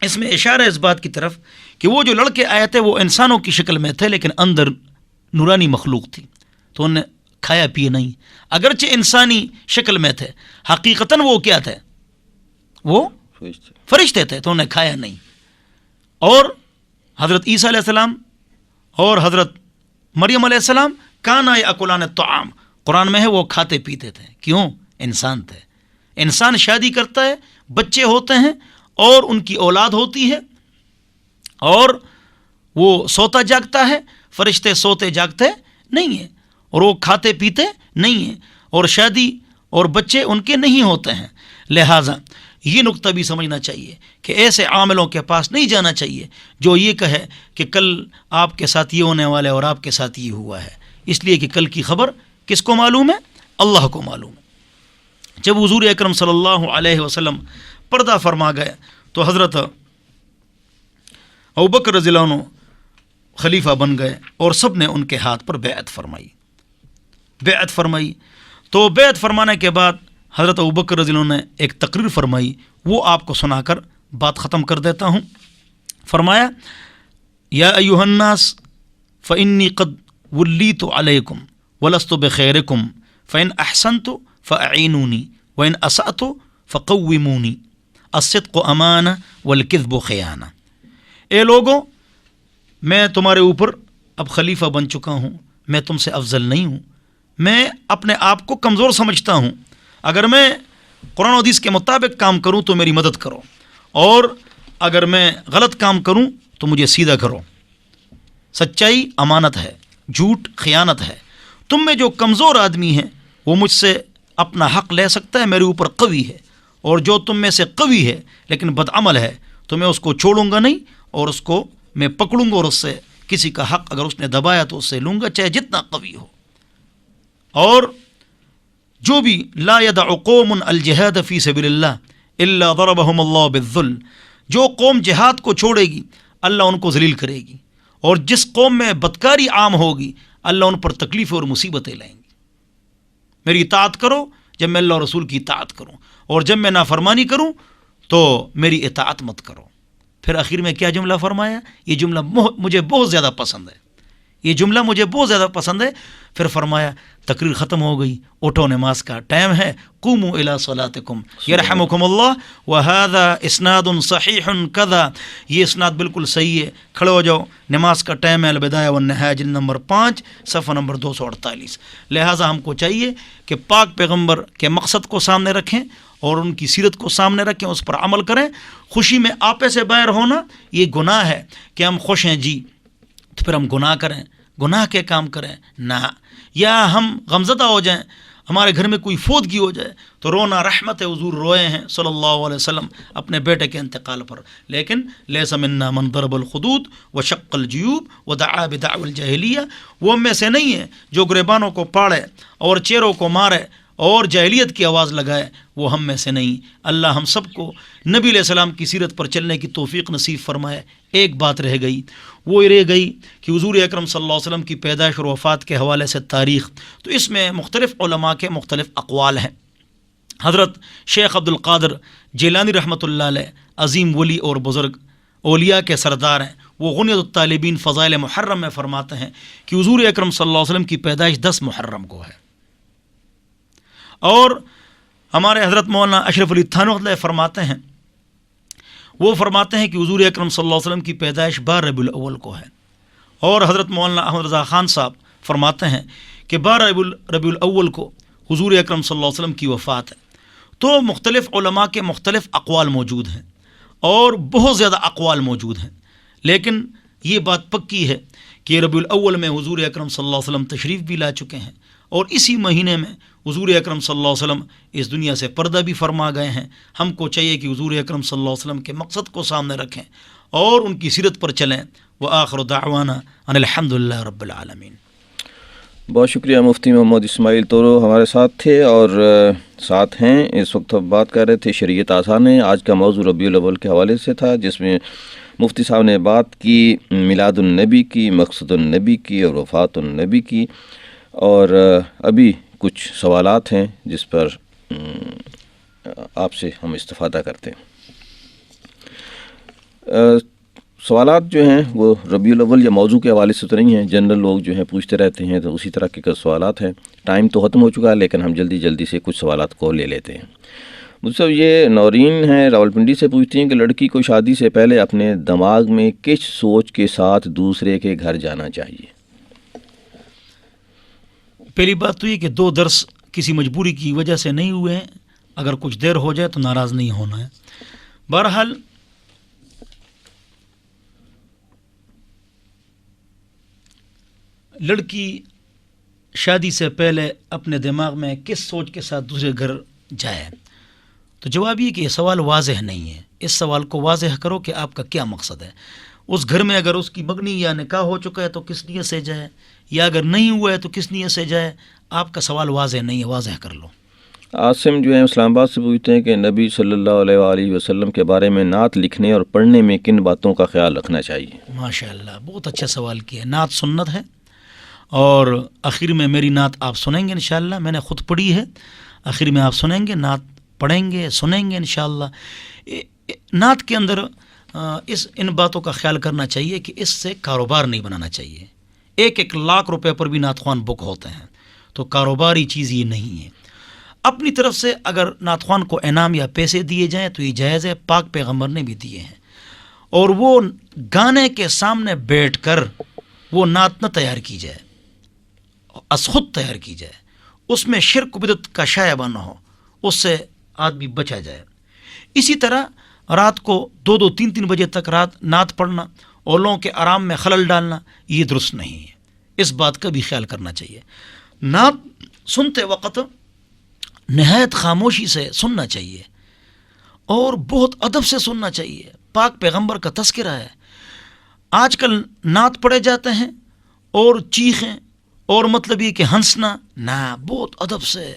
اس میں اشارہ اس بات کی طرف کہ وہ جو لڑکے آئے تھے وہ انسانوں کی شکل میں تھے لیکن اندر نورانی مخلوق تھی، تو انہوں نے کھایا پیے نہیں، اگرچہ انسانی شکل میں تھے، حقیقتاً وہ کیا تھے؟ وہ فرشتے تھے، تو انہیں کھایا نہیں۔ اور حضرت عیسیٰ علیہ السلام اور حضرت مریم علیہ السلام کانا یاکلان الطعام، قرآن میں ہے وہ کھاتے پیتے تھے۔ کیوں؟ انسان تھے۔ انسان شادی کرتا ہے، بچے ہوتے ہیں اور ان کی اولاد ہوتی ہے اور وہ سوتا جاگتا ہے، فرشتے سوتے جاگتے نہیں ہیں اور وہ کھاتے پیتے نہیں ہیں اور شادی اور بچے ان کے نہیں ہوتے ہیں۔ لہٰذا یہ نقطہ بھی سمجھنا چاہیے کہ ایسے عاملوں کے پاس نہیں جانا چاہیے جو یہ کہے کہ کل آپ کے ساتھ یہ ہونے والا ہے اور آپ کے ساتھ یہ ہوا ہے، اس لیے کہ کل کی خبر کس کو معلوم ہے؟ اللہ کو معلوم ہے۔ جب حضور اکرم صلی اللہ علیہ وسلم پردہ فرما گئے تو حضرت ابوبکر رضی اللہ عنہ خلیفہ بن گئے اور سب نے ان کے ہاتھ پر بیعت فرمائی۔ تو بیعت فرمانے کے بعد حضرت ابوبکر رضی اللہ عنہ نے ایک تقریر فرمائی، وہ آپ کو سنا کر بات ختم کر دیتا ہوں۔ فرمایا یا ایھا الناس فانی قد ولیت علیکم ولست بخیرکم فان احسنت فاعینونی وان اسأت فقومونی الصدق امانہ والکذب خیانہ۔ اے لوگوں، میں تمہارے اوپر اب خلیفہ بن چکا ہوں، میں تم سے افضل نہیں ہوں، میں اپنے آپ کو کمزور سمجھتا ہوں، اگر میں قرآن و حدیث کے مطابق کام کروں تو میری مدد کرو، اور اگر میں غلط کام کروں تو مجھے سیدھا کرو۔ سچائی امانت ہے، جھوٹ خیانت ہے۔ تم میں جو کمزور آدمی ہے وہ مجھ سے اپنا حق لے سکتا ہے، میرے اوپر قوی ہے، اور جو تم میں سے قوی ہے لیکن بدعمل ہے تو میں اس کو چھوڑوں گا نہیں، اور اس کو میں پکڑوں گا اور اس سے کسی کا حق اگر اس نے دبایا تو اس سے لوں گا، چاہے جتنا قوی ہو۔ اور جو بھی لا يدع قوم الجہاد فی سبیل اللہ الا ضربهم اللہ بالذل، جو قوم جہاد کو چھوڑے گی اللہ ان کو ذلیل کرے گی، اور جس قوم میں بدکاری عام ہوگی اللہ ان پر تکلیفیں اور مصیبتیں لائیں گی۔ میری اطاعت کرو جب میں اللہ اور رسول کی اطاعت کروں، اور جب میں نافرمانی کروں تو میری اطاعت مت کرو۔ پھر آخر میں کیا جملہ فرمایا؟ یہ جملہ مجھے بہت زیادہ پسند ہے، یہ جملہ مجھے بہت زیادہ پسند ہے۔ پھر فرمایا تقریر ختم ہو گئی، اٹھو نماز کا ٹائم ہے، قوموا الی صلاتکم یرحمکم اللہ وہذا اسناد صحیح کذا، یہ اسناد بالکل صحیح ہے، کھڑے ہو جاؤ، نماز کا ٹائم ہے۔ البدایہ والنہایہ جلد نمبر 5 صفحہ نمبر 248۔ لہٰذا ہم کو چاہیے کہ پاک پیغمبر کے مقصد کو سامنے رکھیں اور ان کی سیرت کو سامنے رکھیں، اس پر عمل کریں۔ خوشی میں آپے سے باہر ہونا یہ گناہ ہے کہ ہم خوش ہیں جی تو پھر ہم گناہ کریں، گناہ کے کام کریں نہ، یا ہم غمزدہ ہو جائیں، ہمارے گھر میں کوئی فوتگی ہو جائے تو رونا رحمت ہے، حضور روئے ہیں صلی اللہ علیہ وسلم اپنے بیٹے کے انتقال پر، لیکن لیس منا من ضرب الخدود وشق الجیوب ودعا بدعوى الجاہلیہ، وہ میں سے نہیں ہے جو گریبانوں کو پاڑے اور چہروں کو مارے اور جاہلیت کی آواز لگائے، وہ ہم میں سے نہیں۔ اللہ ہم سب کو نبی علیہ السلام کی سیرت پر چلنے کی توفیق نصیب فرمائے۔ ایک بات رہ گئی، وہ رہ گئی کہ حضور اکرم صلی اللہ علیہ وسلم کی پیدائش اور وفات کے حوالے سے تاریخ، تو اس میں مختلف علماء کے مختلف اقوال ہیں۔ حضرت شیخ عبد القادر جیلانی رحمۃ اللہ علیہ عظیم ولی اور بزرگ اولیاء کے سردار ہیں، وہ غنیۃ الطالبین فضائل محرم میں فرماتے ہیں کہ حضور اکرم صلی اللہ علیہ وسلم کی پیدائش 10 محرم کو ہے، اور ہمارے حضرت مولانا اشرف علی تھانوی رحمۃ اللہ فرماتے ہیں، وہ فرماتے ہیں کہ حضور اکرم صلی اللہ علیہ وسلم کی پیدائش 12 ربیع الاول کو ہے، اور حضرت مولانا احمد رضا خان صاحب فرماتے ہیں کہ 12 ربیع الاول کو حضور اکرم صلی اللہ علیہ وسلم کی وفات ہے۔ تو مختلف علماء کے مختلف اقوال موجود ہیں اور بہت زیادہ اقوال موجود ہیں، لیکن یہ بات پکی ہے کہ ربیع الاول میں حضور اکرم صلی اللہ علیہ وسلم تشریف بھی لا چکے ہیں، اور اسی مہینے میں حضور اکرم صلی اللہ علیہ وسلم اس دنیا سے پردہ بھی فرما گئے ہیں۔ ہم کو چاہیے کہ حضور اکرم صلی اللہ علیہ وسلم کے مقصد کو سامنے رکھیں اور ان کی سیرت پر چلیں۔ وآخر دعوانا ان الحمد للہ رب العالمین۔ بہت شکریہ مفتی محمد اسماعیل تورو ہمارے ساتھ تھے اور ساتھ ہیں اس وقت ہم بات کر رہے تھے شریعت آسان ہے۔ آج کا موضوع ربیع الاول کے حوالے سے تھا، جس میں مفتی صاحب نے بات کی میلاد النبی کی، مقصد النبی کی اور وفات النبی کی، اور ابھی کچھ سوالات ہیں جس پر آپ سے ہم استفادہ کرتے ہیں۔ سوالات جو ہیں وہ ربیع الاول یا موضوع کے حوالے سے تو نہیں ہیں، جنرل لوگ جو ہیں پوچھتے رہتے ہیں، تو اسی طرح کے سوالات ہیں۔ ٹائم تو ختم ہو چکا ہے لیکن ہم جلدی سے کچھ سوالات کو لے لیتے ہیں۔ مجھے یہ نورین ہیں راولپنڈی سے پوچھتی ہیں کہ لڑکی کو شادی سے پہلے اپنے دماغ میں کس سوچ کے ساتھ دوسرے کے گھر جانا چاہیے؟ پہلی بات تو یہ کہ 2 درس کسی مجبوری کی وجہ سے نہیں ہوئے ہیں، اگر کچھ دیر ہو جائے تو ناراض نہیں ہونا ہے۔ بہرحال لڑکی شادی سے پہلے اپنے دماغ میں کس سوچ کے ساتھ دوسرے گھر جائے، تو جواب یہ کہ یہ سوال واضح نہیں ہے۔ اس سوال کو واضح کرو کہ آپ کا کیا مقصد ہے۔ اس گھر میں اگر اس کی مگنی یا نکاح ہو چکا ہے تو کس نیت سے جائے، یا اگر نہیں ہوا ہے تو کس نیت سے جائے۔ آپ کا سوال واضح نہیں ہے، واضح کر لو۔ عاصم جو ہیں اسلام آباد سے پوچھتے ہیں کہ نبی صلی اللہ علیہ وآلہ وسلم کے بارے میں نعت لکھنے اور پڑھنے میں کن باتوں کا خیال رکھنا چاہیے؟ ماشاء اللہ، بہت اچھا سوال کیا۔ نعت سنت ہے، اور آخر میں میری نعت آپ سنیں گے انشاءاللہ، میں نے خود پڑھی ہے، آخر میں آپ سنیں گے، نعت پڑھیں گے، سنیں گے انشاءاللہ۔ نعت کے اندر ان باتوں کا خیال کرنا چاہیے کہ اس سے کاروبار نہیں بنانا چاہیے۔ 1 لاکھ روپے پر بھی نعت خوان بک ہوتے ہیں، تو کاروباری چیز یہ نہیں ہے۔ اپنی طرف سے اگر نعت خوان کو انعام یا پیسے دیے جائیں تو یہ جائز ہے، پاک پیغمبر نے بھی دیے ہیں، اور وہ گانے کے سامنے بیٹھ کر وہ نعت نہ تیار کی جائے، از خود تیار کی جائے، اس میں شرک و بدعت کا شائبہ نہ ہو، اس سے آدمی بچا جائے۔ اسی طرح رات کو 2 3 بجے تک نعت پڑھنا اور لوگوں کے آرام میں خلل ڈالنا یہ درست نہیں ہے، اس بات کا بھی خیال کرنا چاہیے۔ نعت سنتے وقت نہایت خاموشی سے سننا چاہیے اور بہت ادب سے سننا چاہیے، پاک پیغمبر کا تذکرہ ہے۔ آج کل نعت پڑھے جاتے ہیں اور چیخیں اور مطلب یہ کہ ہنسنا نہ، بہت ادب سے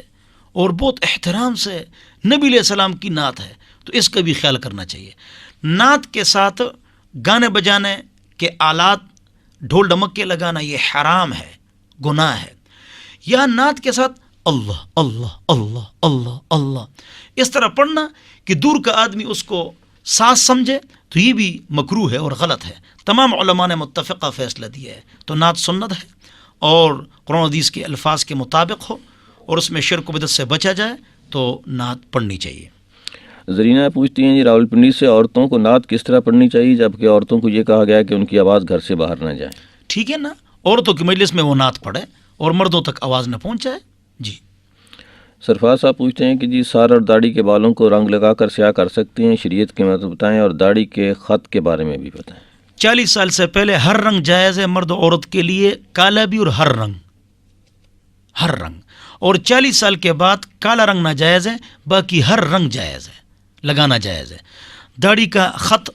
اور بہت احترام سے نبی علیہ السلام کی نعت ہے، تو اس کا بھی خیال کرنا چاہیے۔ نعت کے ساتھ گانے بجانے کے آلات، ڈھول ڈمکے لگانا یہ حرام ہے، گناہ ہے۔ یا نعت کے ساتھ اللہ اللہ اللہ اللہ اللہ اس طرح پڑھنا کہ دور کا آدمی اس کو ساز سمجھے، تو یہ بھی مکروہ ہے اور غلط ہے۔ تمام علماء نے متفقہ فیصلہ دیا ہے، تو نعت سنت ہے اور قرآن حدیث کے الفاظ کے مطابق ہو اور اس میں شرک و بدعت سے بچا جائے تو نعت پڑھنی چاہیے۔ زرینہ پوچھتی ہیں جی راولپنڈی سے، عورتوں کو نعت کس طرح پڑھنی چاہیے جبکہ عورتوں کو یہ کہا گیا ہے کہ ان کی آواز گھر سے باہر نہ جائے؟ ٹھیک ہے نا، عورتوں کی مجلس میں وہ نعت پڑھے اور مردوں تک آواز نہ پہنچائے۔ جی سرفراز صاحب پوچھتے ہیں کہ جی سر اور داڑھی کے بالوں کو رنگ لگا کر سیاہ کر سکتے ہیں، شریعت کے مطلب بتائیں، اور داڑھی کے خط کے بارے میں بھی بتائیں۔ 40 سال سے پہلے ہر رنگ جائز ہے مرد و عورت کے لیے، کالا بھی اور ہر رنگ، اور 40 سال کے بعد کالا رنگ ناجائز ہے، باقی ہر رنگ جائز ہے، لگانا جائز ہے۔ داڑھی کا خط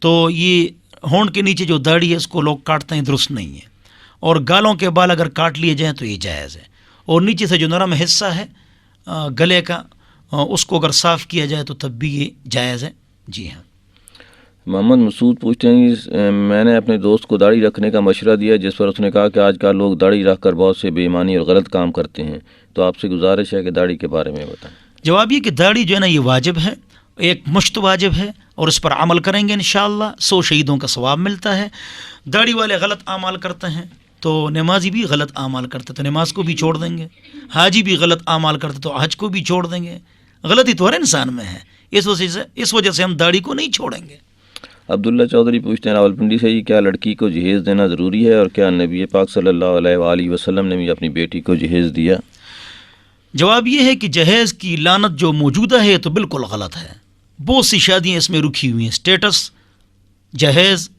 تو یہ ہونٹ کے نیچے جو داڑھی ہے اس کو لوگ کاٹتے ہیں، درست نہیں ہے، اور گالوں کے بال اگر کاٹ لیے جائیں تو یہ جائز ہے، اور نیچے سے جو نرم حصہ ہے گلے کا اس کو اگر صاف کیا جائے تو تب بھی یہ جائز ہے۔ جی ہاں۔ محمد مسعود پوچھتے ہیں کہ میں نے اپنے دوست کو داڑھی رکھنے کا مشورہ دیا، جس پر اس نے کہا کہ آج کل لوگ داڑھی رکھ کر بہت سے بے ایمانی اور غلط کام کرتے ہیں، تو آپ سے گزارش ہے کہ داڑھی کے بارے میں بتائیں۔ جواب یہ کہ داڑھی جو ہے نا یہ واجب ہے، ایک مشت واجب ہے، اور اس پر عمل کریں گے انشاءاللہ 100 شہیدوں کا ثواب ملتا ہے۔ داڑھی والے غلط اعمال کرتے ہیں تو نمازی بھی غلط اعمال کرتے تو نماز کو بھی چھوڑ دیں گے، حاجی بھی غلط اعمال کرتے تو حج کو بھی چھوڑ دیں گے۔ غلطی تو ہر انسان میں ہے، اس وجہ سے ہم داڑھی کو نہیں چھوڑیں گے۔ عبداللہ چودھری پوچھتے ہیں راولپنڈی سے، یہ کیا لڑکی کو جہیز دینا ضروری ہے، اور کیا نبی پاک صلی اللہ علیہ وآلہ وسلم نے بھی اپنی بیٹی کو جہیز دیا؟ جواب یہ ہے کہ جہیز کی لعنت جو موجودہ ہے تو بالکل غلط ہے، بہت سی شادیاں اس میں رکھی ہوئی ہیں، اسٹیٹس جہیز،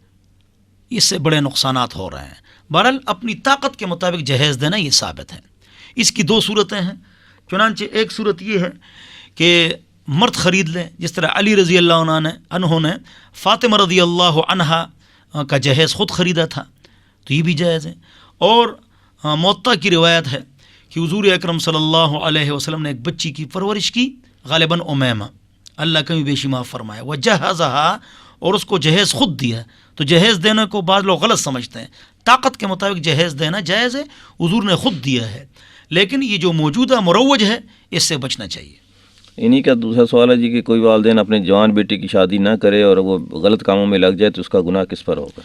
اس سے بڑے نقصانات ہو رہے ہیں۔ بہرحال اپنی طاقت کے مطابق جہیز دینا یہ ثابت ہے۔ اس کی 2 صورتیں ہیں، چنانچہ ایک صورت یہ ہے کہ مرد خرید لیں، جس طرح علی رضی اللہ عنہ نے فاطمہ رضی اللہ عنہا کا جہیز خود خریدا تھا، تو یہ بھی جائز ہے۔ اور موطا کی روایت ہے کہ حضور اکرم صلی اللہ علیہ وسلم نے ایک بچی کی پرورش کی، غالباً امیمہ، اللہ کمی بیشی معاف فرمائے، وجہزہا، اور اس کو جہیز خود دیا۔ تو جہیز دینے کو بعض لوگ غلط سمجھتے ہیں، طاقت کے مطابق جہیز دینا جائز ہے، حضور نے خود دیا ہے، لیکن یہ جو موجودہ مروج ہے اس سے بچنا چاہیے۔ انہی کا دوسرا سوال ہے جی کہ کوئی والدین اپنے جوان بیٹے کی شادی نہ کرے اور وہ غلط کاموں میں لگ جائے تو اس کا گناہ کس پر ہوگا؟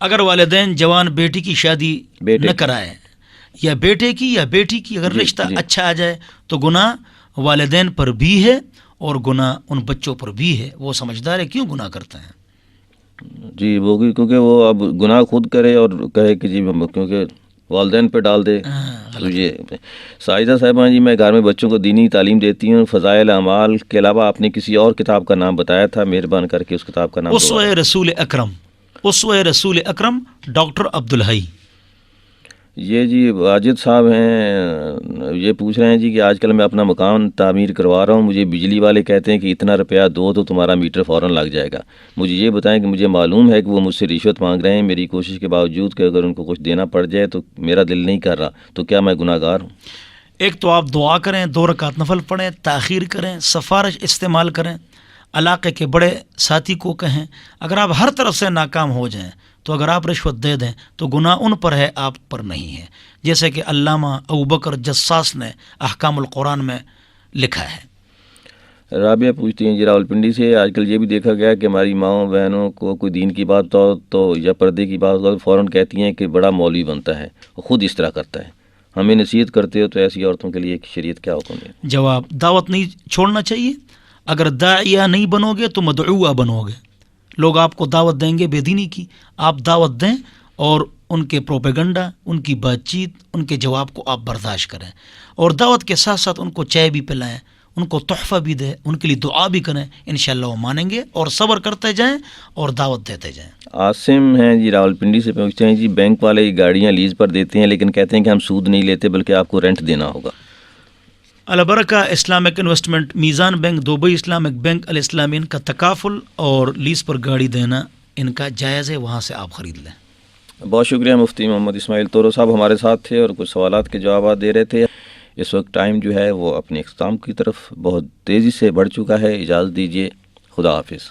اگر والدین جوان بیٹی کی شادی نہ کرائیں، یا بیٹے کی یا بیٹی کی، اگر رشتہ اچھا آ جائے تو گناہ والدین پر بھی ہے اور گناہ ان بچوں پر بھی ہے۔ وہ سمجھدار ہے، کیوں گناہ کرتے ہیں؟ جی وہ کیونکہ وہ اب گناہ خود کرے اور کہے کہ جی کیونکہ والدین پہ ڈال دے۔ تو یہ ساجدہ صاحبہ جی، میں گھر میں بچوں کو دینی تعلیم دیتی ہوں، فضائل اعمال کے علاوہ آپ نے کسی اور کتاب کا نام بتایا تھا، مہربان کر کے اس کتاب کا نام اسوہ رسول اکرم ڈاکٹر عبدالحی۔ یہ جی واجد صاحب ہیں، یہ پوچھ رہے ہیں جی کہ آج کل میں اپنا مکان تعمیر کروا رہا ہوں، مجھے بجلی والے کہتے ہیں کہ اتنا روپیہ دو تو تمہارا میٹر فوراً لگ جائے گا۔ مجھے یہ بتائیں کہ مجھے معلوم ہے کہ وہ مجھ سے رشوت مانگ رہے ہیں، میری کوشش کے باوجود کہ اگر ان کو کچھ دینا پڑ جائے تو میرا دل نہیں کر رہا، تو کیا میں گناہ گار ہوں؟ ایک تو آپ دعا کریں، 2 رکعت نفل پڑھیں، تاخیر کریں، سفارش استعمال کریں، علاقے کے بڑے ساتھی کو کہیں۔ اگر آپ ہر طرف سے ناکام ہو جائیں تو اگر آپ رشوت دے دیں تو گناہ ان پر ہے، آپ پر نہیں ہے، جیسے کہ علامہ ابوبکر جساس نے احکام القرآن میں لکھا ہے۔ رابعہ پوچھتی ہیں جی راولپنڈی سے، آج کل یہ بھی دیکھا گیا کہ ہماری ماؤں بہنوں کو کوئی دین کی بات ہو تو یا پردے کی بات ہو تو فوراً کہتی ہیں کہ بڑا مولوی بنتا ہے، وہ خود اس طرح کرتا ہے، ہمیں نصیحت کرتے ہو تو ایسی عورتوں کے لیے شریعت کیا حکم ہے؟ جواب، دعوت نہیں چھوڑنا چاہیے۔ اگر داعیہ نہیں بنو گے تو مدعوہ بنو گے، لوگ آپ کو دعوت دیں گے بے دینی کی، آپ دعوت دیں اور ان کے پروپیگنڈا، ان کی بات چیت، ان کے جواب کو آپ برداشت کریں، اور دعوت کے ساتھ ساتھ ان کو چائے بھی پلائیں، ان کو تحفہ بھی دیں، ان کے لیے دعا بھی کریں، انشاءاللہ وہ مانیں گے، اور صبر کرتے جائیں اور دعوت دیتے جائیں۔ عاصم ہیں جی راولپنڈی سے، پوچھتے ہیں جی بینک والے گاڑیاں لیز پر دیتے ہیں لیکن کہتے ہیں کہ ہم سود نہیں لیتے بلکہ آپ کو رینٹ دینا ہوگا۔ البرکہ اسلامک انویسٹمنٹ، میزان بینک، دبئی اسلامک بینک الاسلامی، ان کا تکافل اور لیز پر گاڑی دینا ان کا جائز ہے، وہاں سے آپ خرید لیں۔ بہت شکریہ مفتی محمد اسماعیل طورو صاحب ہمارے ساتھ تھے اور کچھ سوالات کے جوابات دے رہے تھے۔ اس وقت ٹائم جو ہے وہ اپنے اختتام کی طرف بہت تیزی سے بڑھ چکا ہے، اجازت دیجیے، خدا حافظ۔